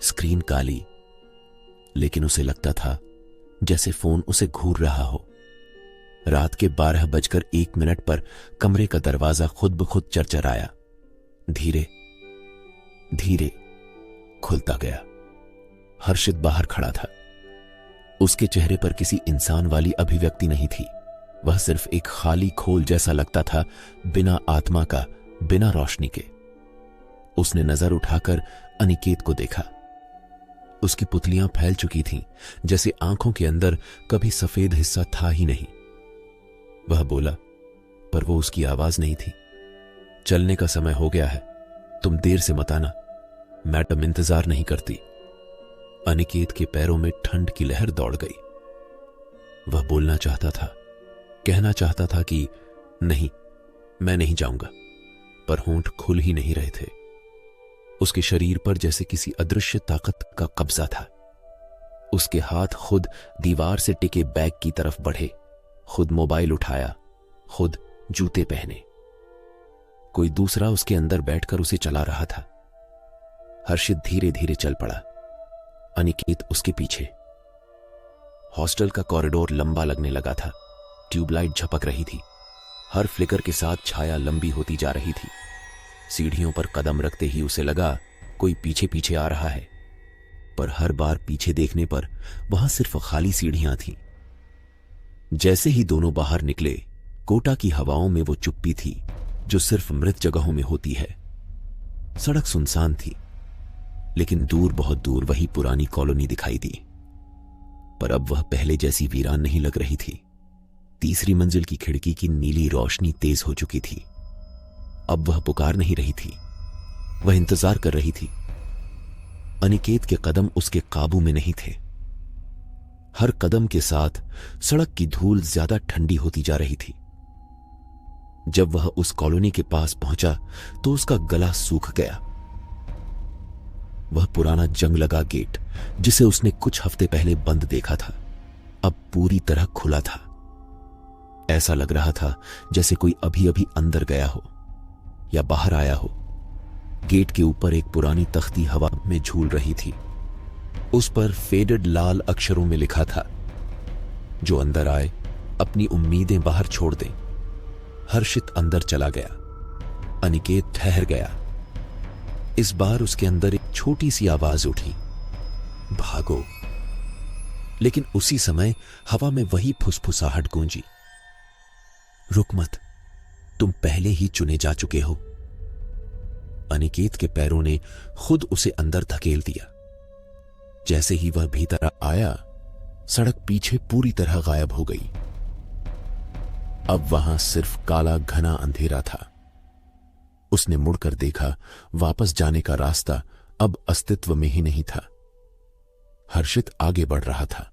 स्क्रीन काली, लेकिन उसे लगता था जैसे फोन उसे घूर रहा हो। रात के 12:01 पर कमरे का दरवाजा खुद ब खुद चरचराया, धीरे धीरे खुलता गया। हर्षित बाहर खड़ा था। उसके चेहरे पर किसी इंसान वाली अभिव्यक्ति नहीं थी। वह सिर्फ एक खाली खोल जैसा लगता था, बिना आत्मा का, बिना रोशनी के। उसने नजर उठाकर अनिकेत को देखा। उसकी पुतलियां फैल चुकी थीं, जैसे आंखों के अंदर कभी सफेद हिस्सा था ही नहीं। वह बोला, पर वो उसकी आवाज नहीं थी। चलने का समय हो गया है, तुम देर से मत आना, मैडम इंतजार नहीं करती। अनिकेत के पैरों में ठंड की लहर दौड़ गई। वह बोलना चाहता था, कहना चाहता था कि नहीं, मैं नहीं जाऊंगा, पर होंठ खुल ही नहीं रहे थे। उसके शरीर पर जैसे किसी अदृश्य ताकत का कब्जा था। उसके हाथ खुद दीवार से टिके बैग की तरफ बढ़े, खुद मोबाइल उठाया, खुद जूते पहने। कोई दूसरा उसके अंदर बैठकर उसे चला रहा था। हर्षित धीरे धीरे चल पड़ा, अनिकेत उसके पीछे। हॉस्टल का कॉरिडोर लंबा लगने लगा था। ट्यूबलाइट झपक रही थी। हर फ्लिकर के साथ छाया लंबी होती जा रही थी। सीढ़ियों पर कदम रखते ही उसे लगा कोई पीछे पीछे आ रहा है, पर हर बार पीछे देखने पर वहां सिर्फ खाली सीढ़ियां थीं। जैसे ही दोनों बाहर निकले, कोटा की हवाओं में वो चुप्पी थी जो सिर्फ मृत जगहों में होती है। सड़क सुनसान थी, लेकिन दूर, बहुत दूर वही पुरानी कॉलोनी दिखाई दी। पर अब वह पहले जैसी वीरान नहीं लग रही थी। तीसरी मंजिल की खिड़की की नीली रोशनी तेज हो चुकी थी। अब वह पुकार नहीं रही थी, वह इंतजार कर रही थी। अनिकेत के कदम उसके काबू में नहीं थे। हर कदम के साथ सड़क की धूल ज्यादा ठंडी होती जा रही थी। जब वह उस कॉलोनी के पास पहुंचा तो उसका गला सूख गया। वह पुराना जंग लगा गेट, जिसे उसने कुछ हफ्ते पहले बंद देखा था, अब पूरी तरह खुला था। ऐसा लग रहा था जैसे कोई अभी अभी अंदर गया हो या बाहर आया हो। गेट के ऊपर एक पुरानी तख्ती हवा में झूल रही थी। उस पर फेडेड लाल अक्षरों में लिखा था, जो अंदर आए अपनी उम्मीदें बाहर छोड़ दें। हर्षित अंदर चला गया। अनिकेत ठहर गया। इस बार उसके अंदर एक छोटी सी आवाज उठी, भागो। लेकिन उसी समय हवा में वही फुसफुसाहट गूंजी, रुक मत, तुम पहले ही चुने जा चुके हो। अनिकेत के पैरों ने खुद उसे अंदर धकेल दिया। जैसे ही वह भीतर आया, सड़क पीछे पूरी तरह गायब हो गई। अब वहां सिर्फ काला घना अंधेरा था। उसने मुड़कर देखा, वापस जाने का रास्ता अब अस्तित्व में ही नहीं था। हर्षित आगे बढ़ रहा था।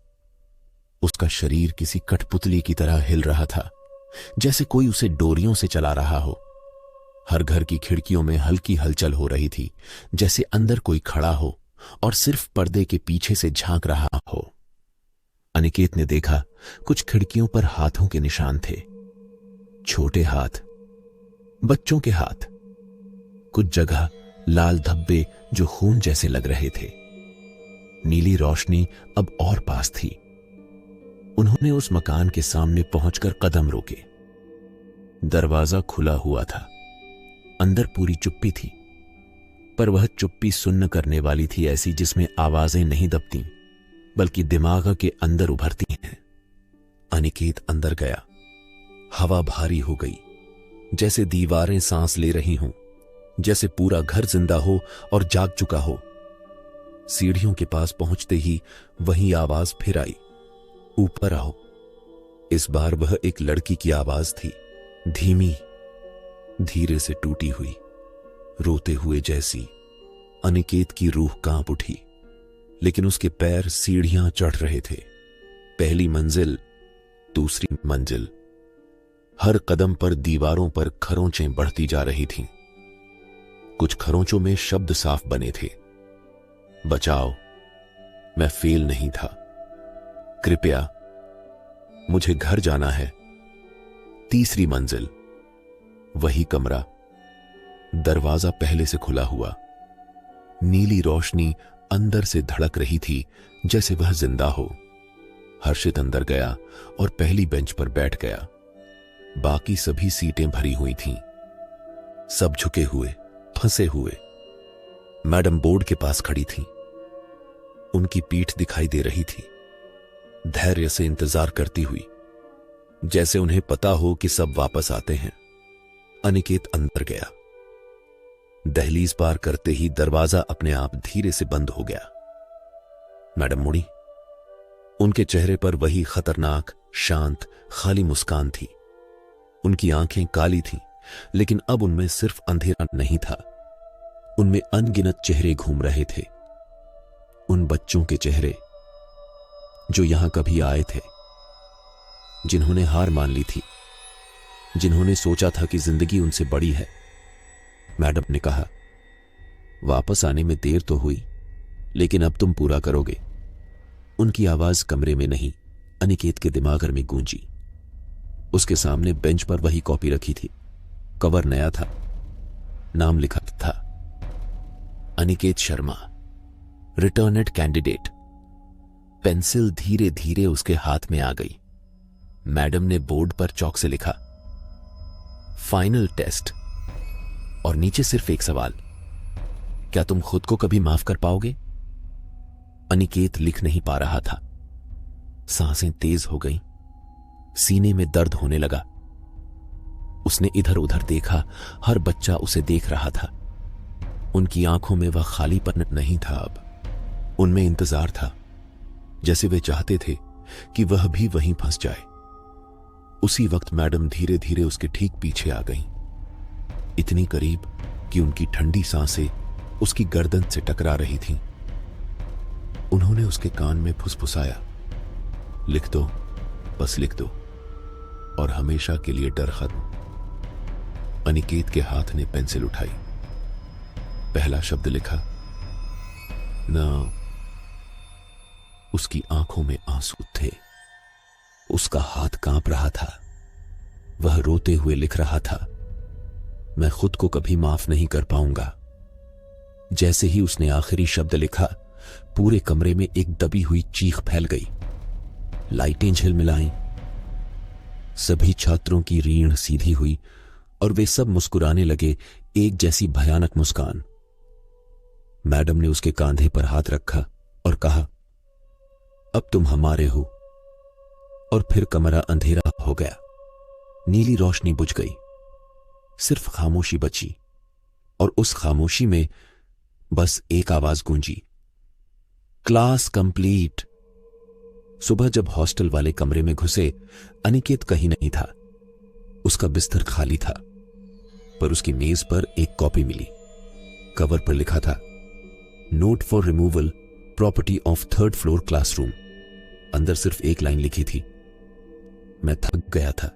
उसका शरीर किसी कठपुतली की तरह हिल रहा था, जैसे कोई उसे डोरियों से चला रहा हो। हर घर की खिड़कियों में हल्की हलचल हो रही थी, जैसे अंदर कोई खड़ा हो और सिर्फ पर्दे के पीछे से झांक रहा हो। अनिकेत ने देखा, कुछ खिड़कियों पर हाथों के निशान थे, छोटे हाथ, बच्चों के हाथ। कुछ जगह लाल धब्बे जो खून जैसे लग रहे थे। नीली रोशनी अब और पास थी। उन्होंने उस मकान के सामने पहुंचकर कदम रोके। दरवाजा खुला हुआ था। अंदर पूरी चुप्पी थी, पर वह चुप्पी सुन्न करने वाली थी, ऐसी जिसमें आवाजें नहीं दबती बल्कि दिमाग के अंदर उभरती हैं। अनिकेत अंदर गया। हवा भारी हो गई, जैसे दीवारें सांस ले रही हों, जैसे पूरा घर जिंदा हो और जाग चुका हो। सीढ़ियों के पास पहुंचते ही वही आवाज फिर आई, ऊपर आओ। इस बार वह एक लड़की की आवाज थी, धीमी, धीरे से टूटी हुई, रोते हुए जैसी। अनिकेत की रूह कांप उठी, लेकिन उसके पैर सीढ़ियां चढ़ रहे थे। पहली मंजिल, दूसरी मंजिल। हर कदम पर दीवारों पर खरोंचें बढ़ती जा रही थीं। कुछ खरोंचों में शब्द साफ बने थे, बचाओ, मैं फेल नहीं था, कृपया, मुझे घर जाना है। तीसरी मंजिल, वही कमरा, दरवाजा पहले से खुला हुआ। नीली रोशनी अंदर से धड़क रही थी, जैसे वह जिंदा हो। हर्षित अंदर गया और पहली बेंच पर बैठ गया। बाकी सभी सीटें भरी हुई थीं, सब झुके हुए, फंसे हुए। मैडम बोर्ड के पास खड़ी थीं। उनकी पीठ दिखाई दे रही थी, धैर्य से इंतजार करती हुई, जैसे उन्हें पता हो कि सब वापस आते हैं। अनिकेत अंदर गया। दहलीज पार करते ही दरवाजा अपने आप धीरे से बंद हो गया। मैडम मुड़ी। उनके चेहरे पर वही खतरनाक, शांत, खाली मुस्कान थी। उनकी आंखें काली थीं, लेकिन अब उनमें सिर्फ अंधेरा नहीं था, उनमें अनगिनत चेहरे घूम रहे थे। उन बच्चों के चेहरे जो यहां कभी आए थे, जिन्होंने हार मान ली थी, जिन्होंने सोचा था कि जिंदगी उनसे बड़ी है। मैडम ने कहा, वापस आने में देर तो हुई, लेकिन अब तुम पूरा करोगे। उनकी आवाज कमरे में नहीं, अनिकेत के दिमाग में गूंजी। उसके सामने बेंच पर वही कॉपी रखी थी। कवर नया था, नाम लिखा था, अनिकेत शर्मा, रिटर्नेड कैंडिडेट। पेंसिल धीरे धीरे उसके हाथ में आ गई। मैडम ने बोर्ड पर चौक से लिखा, फाइनल टेस्ट, और नीचे सिर्फ एक सवाल, क्या तुम खुद को कभी माफ कर पाओगे? अनिकेत लिख नहीं पा रहा था। सांसें तेज हो गईं, सीने में दर्द होने लगा। उसने इधर उधर देखा, हर बच्चा उसे देख रहा था। उनकी आंखों में वह खालीपन नहीं था, अब उनमें इंतजार था, जैसे वे चाहते थे कि वह भी वहीं फंस जाए। उसी वक्त मैडम धीरे धीरे उसके ठीक पीछे आ गईं, इतनी करीब कि उनकी ठंडी सांसें उसकी गर्दन से टकरा रही थीं। उन्होंने उसके कान में फुसफुसाया, लिख दो, बस लिख दो, और हमेशा के लिए डर खत्म। अनिकेत के हाथ ने पेंसिल उठाई, पहला शब्द लिखा, न। उसकी आंखों में आंसू थे, उसका हाथ कांप रहा था। वह रोते हुए लिख रहा था, मैं खुद को कभी माफ नहीं कर पाऊंगा। जैसे ही उसने आखिरी शब्द लिखा, पूरे कमरे में एक दबी हुई चीख फैल गई। लाइटें झिलमिलाईं, सभी छात्रों की रीढ़ सीधी हुई और वे सब मुस्कुराने लगे, एक जैसी भयानक मुस्कान। मैडम ने उसके कांधे पर हाथ रखा और कहा, अब तुम हमारे हो। और फिर कमरा अंधेरा हो गया। नीली रोशनी बुझ गई, सिर्फ खामोशी बची, और उस खामोशी में बस एक आवाज गूंजी, क्लास कंप्लीट। सुबह जब हॉस्टल वाले कमरे में घुसे, अनिकेत कहीं नहीं था। उसका बिस्तर खाली था, पर उसकी मेज पर एक कॉपी मिली। कवर पर लिखा था, note for removal property of 3rd floor classroom. अंदर सिर्फ एक लाइन लिखी थी, मैं थक गया था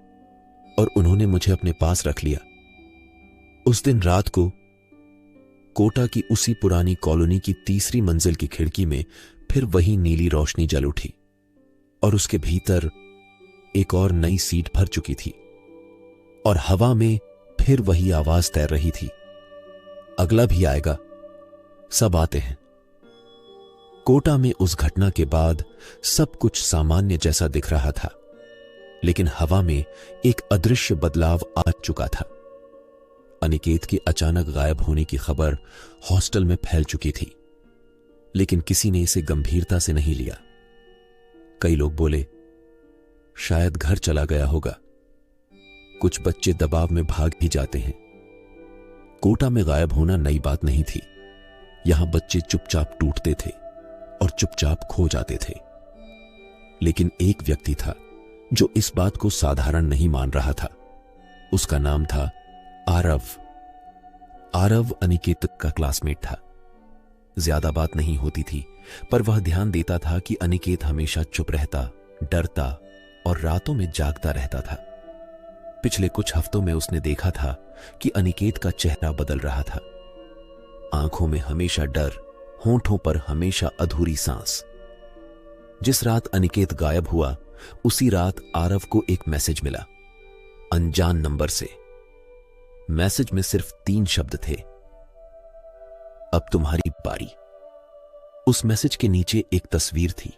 और उन्होंने मुझे अपने पास रख लिया। उस दिन रात को कोटा की उसी पुरानी कॉलोनी की 3री मंजिल की खिड़की में फिर वही नीली रोशनी जल उठी, और उसके भीतर एक और नई सीट भर चुकी थी, और हवा में फिर वही आवाज तैर रही थी, अगला भी आएगा, सब आते हैं। कोटा में उस घटना के बाद सब कुछ सामान्य जैसा दिख रहा था, लेकिन हवा में एक अदृश्य बदलाव आ चुका था। अनिकेत के अचानक गायब होने की खबर हॉस्टल में फैल चुकी थी, लेकिन किसी ने इसे गंभीरता से नहीं लिया। कई लोग बोले, शायद घर चला गया होगा। कुछ बच्चे दबाव में भाग ही जाते हैं। कोटा में गायब होना नई बात नहीं थी। यहां बच्चे चुपचाप टूटते थे और चुपचाप खो जाते थे। लेकिन एक व्यक्ति था जो इस बात को साधारण नहीं मान रहा था। उसका नाम था आरव। आरव अनिकेत का क्लासमेट था। ज्यादा बात नहीं होती थी, पर वह ध्यान देता था कि अनिकेत हमेशा चुप रहता, डरता और रातों में जागता रहता था। पिछले कुछ हफ्तों में उसने देखा था कि अनिकेत का चेहरा बदल रहा था। आंखों में हमेशा डर, होंठों पर हमेशा अधूरी सांस। जिस रात अनिकेत गायब हुआ, उसी रात आरव को एक मैसेज मिला, अनजान नंबर से। मैसेज में सिर्फ 3 शब्द थे, अब तुम्हारी बारी। उस मैसेज के नीचे एक तस्वीर थी।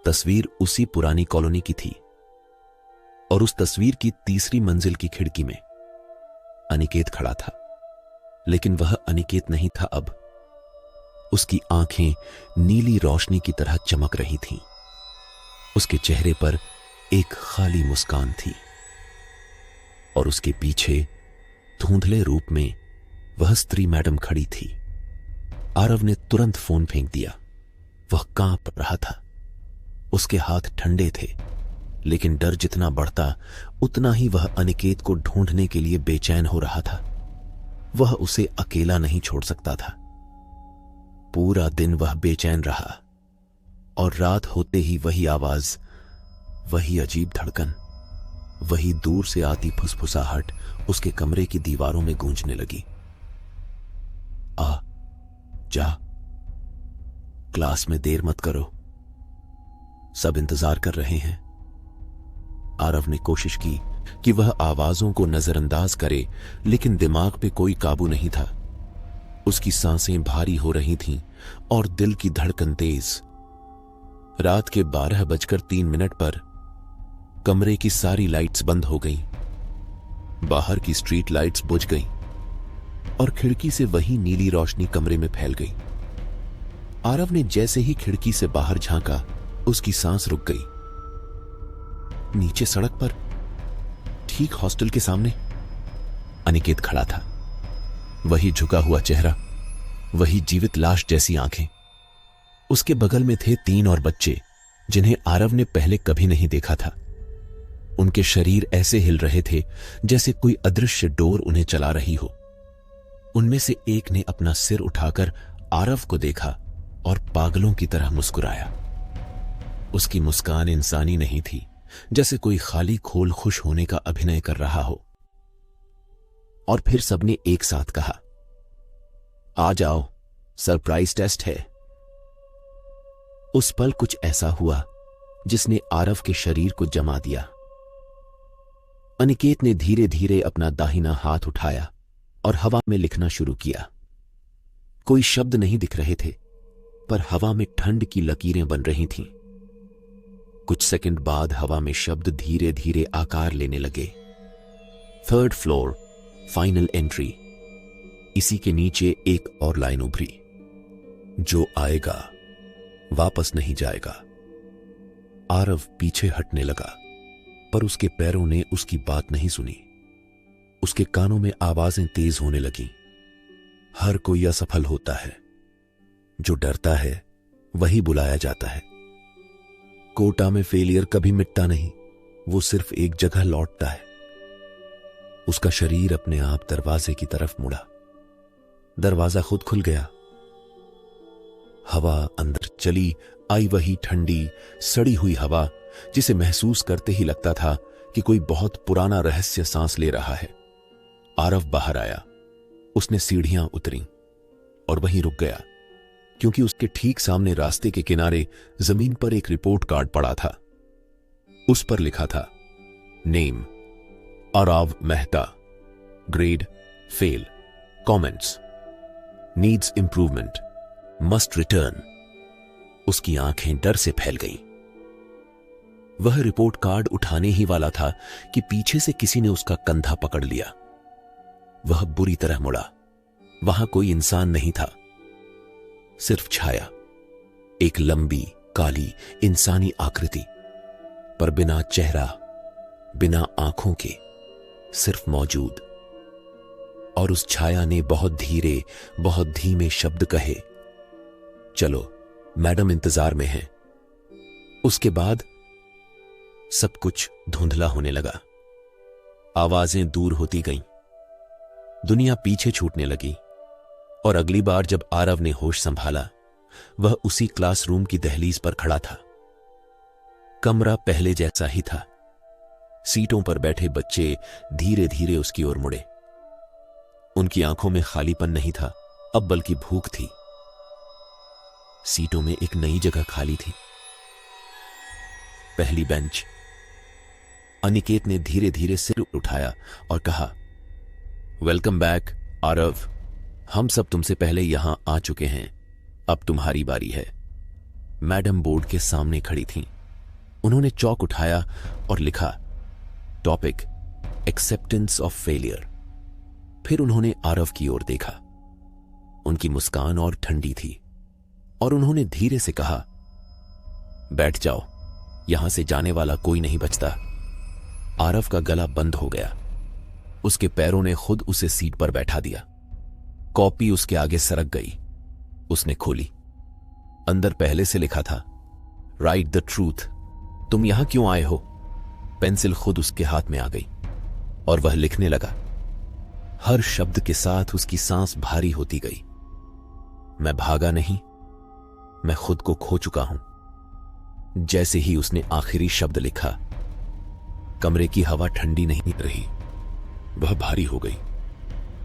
तस्वीर उसी पुरानी कॉलोनी की थी और उस तस्वीर की 3री मंजिल की खिड़की में अनिकेत खड़ा था। लेकिन वह अनिकेत नहीं था अब। उसकी आंखें नीली रोशनी की तरह चमक रही थीं। उसके चेहरे पर एक खाली मुस्कान थी और उसके पीछे धुंधले रूप में वह स्त्री मैडम खड़ी थी। आरव ने तुरंत फोन फेंक दिया। वह कांप रहा था। उसके हाथ ठंडे थे, लेकिन डर जितना बढ़ता उतना ही वह अनिकेत को ढूंढने के लिए बेचैन हो रहा था। वह उसे अकेला नहीं छोड़ सकता था। पूरा दिन वह बेचैन रहा और रात होते ही वही आवाज, वही अजीब धड़कन, वही दूर से आती फुसफुसाहट उसके कमरे की दीवारों में गूंजने लगी। आ जा, क्लास में देर मत करो, सब इंतजार कर रहे हैं। आरव ने कोशिश की कि वह आवाजों को नजरअंदाज करे, लेकिन दिमाग पे कोई काबू नहीं था। उसकी सांसें भारी हो रही थीं और दिल की धड़कन तेज। रात के 12:03 पर कमरे की सारी लाइट्स बंद हो गईं। बाहर की स्ट्रीट लाइट्स बुझ गईं और खिड़की से वही नीली रोशनी कमरे में फैल गई। आरव ने जैसे ही खिड़की से बाहर झांका, उसकी सांस रुक गई। नीचे सड़क पर, ठीक हॉस्टल के सामने, अनिकेत खड़ा था। वही झुका हुआ चेहरा, वही जीवित लाश जैसी आंखें। उसके बगल में थे 3 और बच्चे जिन्हें आरव ने पहले कभी नहीं देखा था। उनके शरीर ऐसे हिल रहे थे जैसे कोई अदृश्य डोर उन्हें चला रही हो। उनमें से एक ने अपना सिर उठाकर आरव को देखा और पागलों की तरह मुस्कुराया। उसकी मुस्कान इंसानी नहीं थी, जैसे कोई खाली खोल खुश होने का अभिनय कर रहा हो। और फिर सबने एक साथ कहा, आ जाओ, सरप्राइज टेस्ट है। उस पल कुछ ऐसा हुआ जिसने आरव के शरीर को जमा दिया। अनिकेत ने धीरे धीरे अपना दाहिना हाथ उठाया और हवा में लिखना शुरू किया। कोई शब्द नहीं दिख रहे थे, पर हवा में ठंड की लकीरें बन रही थीं। कुछ सेकंड बाद हवा में शब्द धीरे धीरे आकार लेने लगे। 3rd floor, final entry. इसी के नीचे एक और लाइन उभरी, जो आएगा वापस नहीं जाएगा। आरव पीछे हटने लगा, पर उसके पैरों ने उसकी बात नहीं सुनी। उसके कानों में आवाजें तेज होने लगीं। हर कोई असफल होता है, जो डरता है वही बुलाया जाता है। कोटा में फेलियर कभी मिटता नहीं, वो सिर्फ एक जगह लौटता है। उसका शरीर अपने आप दरवाजे की तरफ मुड़ा। दरवाजा खुद खुल गया। हवा अंदर चली आई, वही ठंडी सड़ी हुई हवा जिसे महसूस करते ही लगता था कि कोई बहुत पुराना रहस्य सांस ले रहा है। आरव बाहर आया। उसने सीढ़ियां उतरी और वहीं रुक गया, क्योंकि उसके ठीक सामने रास्ते के किनारे जमीन पर एक रिपोर्ट कार्ड पड़ा था। उस पर लिखा था, name Aarav Mehta, grade fail, comments needs improvement, must return, उसकी आंखें डर से फैल गईं। वह रिपोर्ट कार्ड उठाने ही वाला था कि पीछे से किसी ने उसका कंधा पकड़ लिया। वह बुरी तरह मुड़ा। वहां कोई इंसान नहीं था, सिर्फ छाया, एक लंबी काली इंसानी आकृति, पर बिना चेहरा, बिना आंखों के, सिर्फ मौजूद। और उस छाया ने बहुत धीरे, बहुत धीमे शब्द कहे, चलो मैडम इंतजार में है। उसके बाद सब कुछ धुंधला होने लगा। आवाजें दूर होती गईं, दुनिया पीछे छूटने लगी। और अगली बार जब आरव ने होश संभाला, वह उसी क्लासरूम की दहलीज पर खड़ा था। कमरा पहले जैसा ही था। सीटों पर बैठे बच्चे धीरे धीरे उसकी ओर मुड़े। उनकी आंखों में खालीपन नहीं था, अब बल्कि भूख थी। सीटों में एक नई जगह खाली थी। पहली बेंच। अनिकेत ने धीरे धीरे सिर उठाया और कहा, वेलकम बैक आरव, हम सब तुमसे पहले यहां आ चुके हैं, अब तुम्हारी बारी है। मैडम बोर्ड के सामने खड़ी थीं। उन्होंने चौक उठाया और लिखा, टॉपिक एक्सेप्टेंस ऑफ फेलियर। फिर उन्होंने आरव की ओर देखा। उनकी मुस्कान और ठंडी थी और उन्होंने धीरे से कहा, बैठ जाओ, यहां से जाने वाला कोई नहीं बचता। आरव का गला बंद हो गया। उसके पैरों ने खुद उसे सीट पर बैठा दिया। कॉपी उसके आगे सरक गई। उसने खोली। अंदर पहले से लिखा था, राइट द ट्रूथ। तुम यहां क्यों आए हो? पेंसिल खुद उसके हाथ में आ गई और वह लिखने लगा। हर शब्द के साथ उसकी सांस भारी होती गई। मैं भागा नहीं, मैं खुद को खो चुका हूं। जैसे ही उसने आखिरी शब्द लिखा, कमरे की हवा ठंडी नहीं रही, वह भारी हो गई।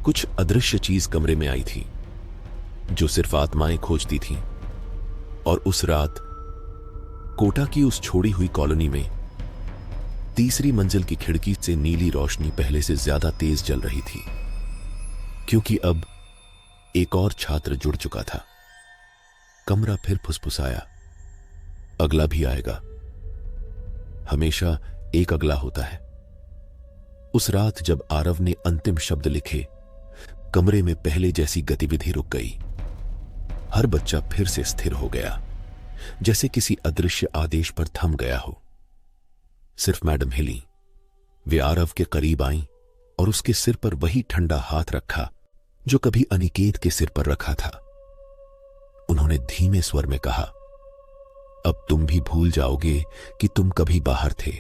कुछ अदृश्य चीज कमरे में आई थी जो सिर्फ आत्माएं खोजती थीं। और उस रात कोटा की उस छोड़ी हुई कॉलोनी में तीसरी मंजिल की खिड़की से नीली रोशनी पहले से ज्यादा तेज जल रही थी, क्योंकि अब एक और छात्र जुड़ चुका था। कमरा फिर फुसफुसाया, अगला भी आएगा। हमेशा एक अगला होता है। उस रात जब आरव ने अंतिम शब्द लिखे, कमरे में पहले जैसी गतिविधि रुक गई। हर बच्चा फिर से स्थिर हो गया, जैसे किसी अदृश्य आदेश पर थम गया हो। सिर्फ मैडम हिली। वे आरव के करीब आईं और उसके सिर पर वही ठंडा हाथ रखा जो कभी अनिकेत के सिर पर रखा था। उन्होंने धीमे स्वर में कहा, अब तुम भी भूल जाओगे कि तुम कभी बाहर थे।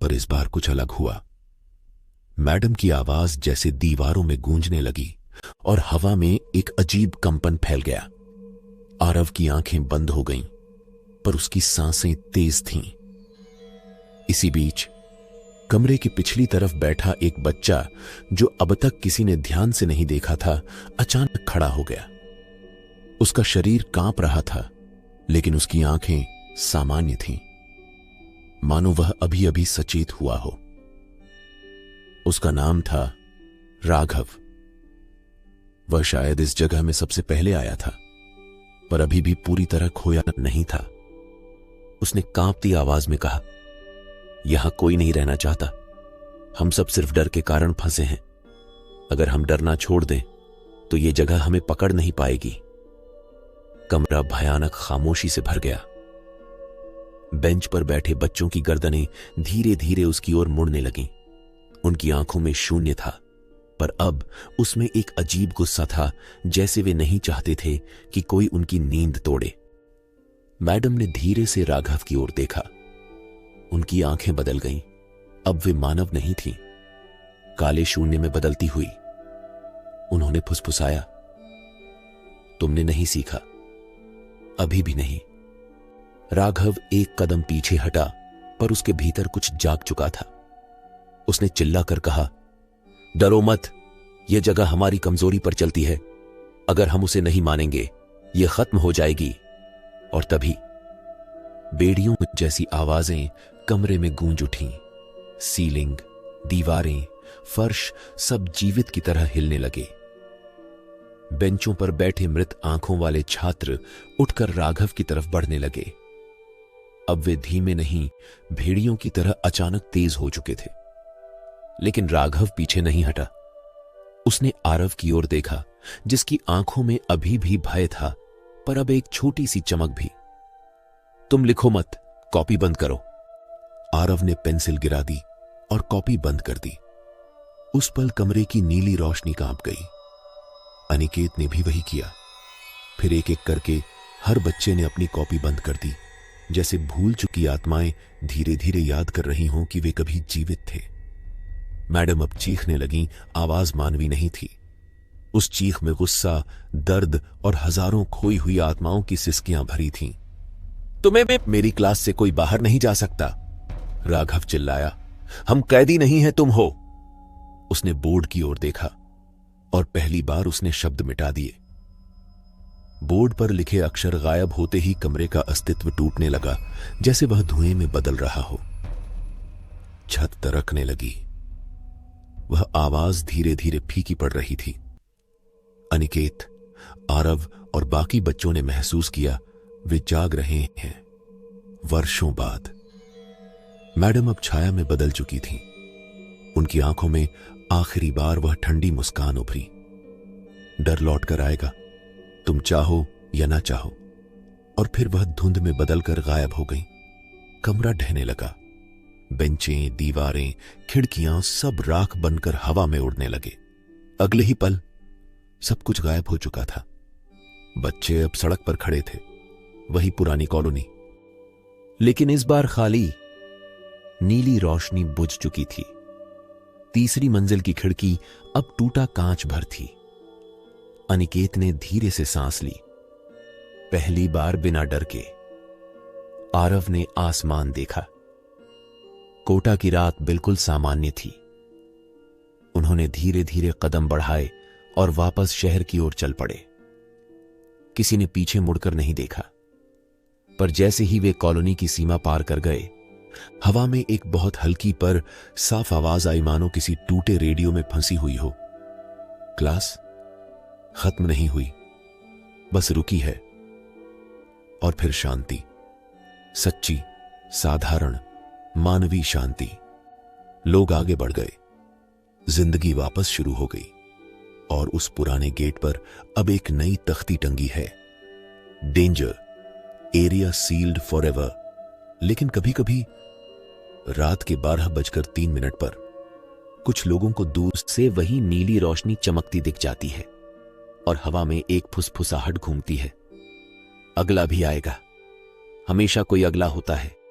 पर इस बार कुछ अलग हुआ। मैडम की आवाज जैसे दीवारों में गूंजने लगी और हवा में एक अजीब कंपन फैल गया। आरव की आंखें बंद हो गईं, पर उसकी सांसें तेज थीं। इसी बीच कमरे की पिछली तरफ बैठा एक बच्चा, जो अब तक किसी ने ध्यान से नहीं देखा था, अचानक खड़ा हो गया। उसका शरीर कांप रहा था, लेकिन उसकी आंखें सामान्य थीं, मानो वह अभी अभी सचेत हुआ हो। उसका नाम था राघव। वह शायद इस जगह में सबसे पहले आया था, पर अभी भी पूरी तरह खोया नहीं था। उसने कांपती आवाज में कहा, यहां कोई नहीं रहना चाहता। हम सब सिर्फ डर के कारण फंसे हैं। अगर हम डरना छोड़ दें तो ये जगह हमें पकड़ नहीं पाएगी। कमरा भयानक खामोशी से भर गया। बेंच पर बैठे बच्चों की गर्दनें धीरे धीरे उसकी ओर मुड़ने लगीं। उनकी आंखों में शून्य था, पर अब उसमें एक अजीब गुस्सा था, जैसे वे नहीं चाहते थे कि कोई उनकी नींद तोड़े। मैडम ने धीरे से राघव की ओर देखा। उनकी आंखें बदल गईं। अब वे मानव नहीं थीं, काले शून्य में बदलती हुई। उन्होंने फुसफुसाया, तुमने नहीं सीखा, अभी भी नहीं। राघव एक कदम पीछे हटा, पर उसके भीतर कुछ जाग चुका था। उसने चिल्लाकर कहा, डरो मत, यह जगह हमारी कमजोरी पर चलती है। अगर हम उसे नहीं मानेंगे, यह खत्म हो जाएगी। और तभी बेड़ियों जैसी आवाजें कमरे में गूंज उठीं। सीलिंग, दीवारें, फर्श सब जीवित की तरह हिलने लगे। बेंचों पर बैठे मृत आंखों वाले छात्र उठकर राघव की तरफ बढ़ने लगे। अब वे धीमे नहीं, भेड़ियों की तरह अचानक तेज हो चुके थे। लेकिन राघव पीछे नहीं हटा। उसने आरव की ओर देखा, जिसकी आंखों में अभी भी भय था, पर अब एक छोटी सी चमक भी। तुम लिखो मत, कॉपी बंद करो। आरव ने पेंसिल गिरा दी और कॉपी बंद कर दी। उस पल कमरे की नीली रोशनी कांप गई। अनिकेत ने भी वही किया। फिर एक एक करके हर बच्चे ने अपनी कॉपी बंद कर दी, जैसे भूल चुकी आत्माएं धीरे धीरे याद कर रही हों कि वे कभी जीवित थे। मैडम अब चीखने लगीं। आवाज मानवी नहीं थी। उस चीख में गुस्सा, दर्द और हजारों खोई हुई आत्माओं की सिसकियां भरी थीं। तुम्हें मेरी क्लास से कोई बाहर नहीं जा सकता, राघव चिल्लाया। हम कैदी नहीं हैं, तुम हो। उसने बोर्ड की ओर देखा और पहली बार उसने शब्द मिटा दिए। बोर्ड पर लिखे अक्षर गायब होते ही कमरे का अस्तित्व टूटने लगा, जैसे वह धुएं में बदल रहा हो। छत दरकने लगी। वह आवाज धीरे धीरे फीकी पड़ रही थी। अनिकेत, आरव और बाकी बच्चों ने महसूस किया वे जाग रहे हैं, वर्षों बाद। मैडम अब छाया में बदल चुकी थीं। उनकी आंखों में आखिरी बार वह ठंडी मुस्कान उभरी। डर लौट कर आएगा, तुम चाहो या ना चाहो। और फिर वह धुंध में बदलकर गायब हो गई। कमरा ढहने लगा। बेंचें, दीवारें, खिड़कियां सब राख बनकर हवा में उड़ने लगे। अगले ही पल सब कुछ गायब हो चुका था। बच्चे अब सड़क पर खड़े थे, वही पुरानी कॉलोनी, लेकिन इस बार खाली। नीली रोशनी बुझ चुकी थी। तीसरी मंजिल की खिड़की अब टूटा कांच भर थी। अनिकेत ने धीरे से सांस ली, पहली बार बिना डर के। आरव ने आसमान देखा। कोटा की रात बिल्कुल सामान्य थी। उन्होंने धीरे धीरे कदम बढ़ाए और वापस शहर की ओर चल पड़े। किसी ने पीछे मुड़कर नहीं देखा, पर जैसे ही वे कॉलोनी की सीमा पार कर गए, हवा में एक बहुत हल्की पर साफ आवाज आई, मानो किसी टूटे रेडियो में फंसी हुई हो। क्लास खत्म नहीं हुई, बस रुकी है। और फिर शांति, सच्ची, साधारण, मानवीय शांति। लोग आगे बढ़ गए। जिंदगी वापस शुरू हो गई। और उस पुराने गेट पर अब एक नई तख्ती टंगी है, डेंजर, एरिया सील्ड फॉरएवर। लेकिन कभी कभी रात के 12:03 पर कुछ लोगों को दूर से वही नीली रोशनी चमकती दिख जाती है और हवा में एक फुसफुसाहट घूमती है। अगला भी आएगा। हमेशा कोई अगला होता है।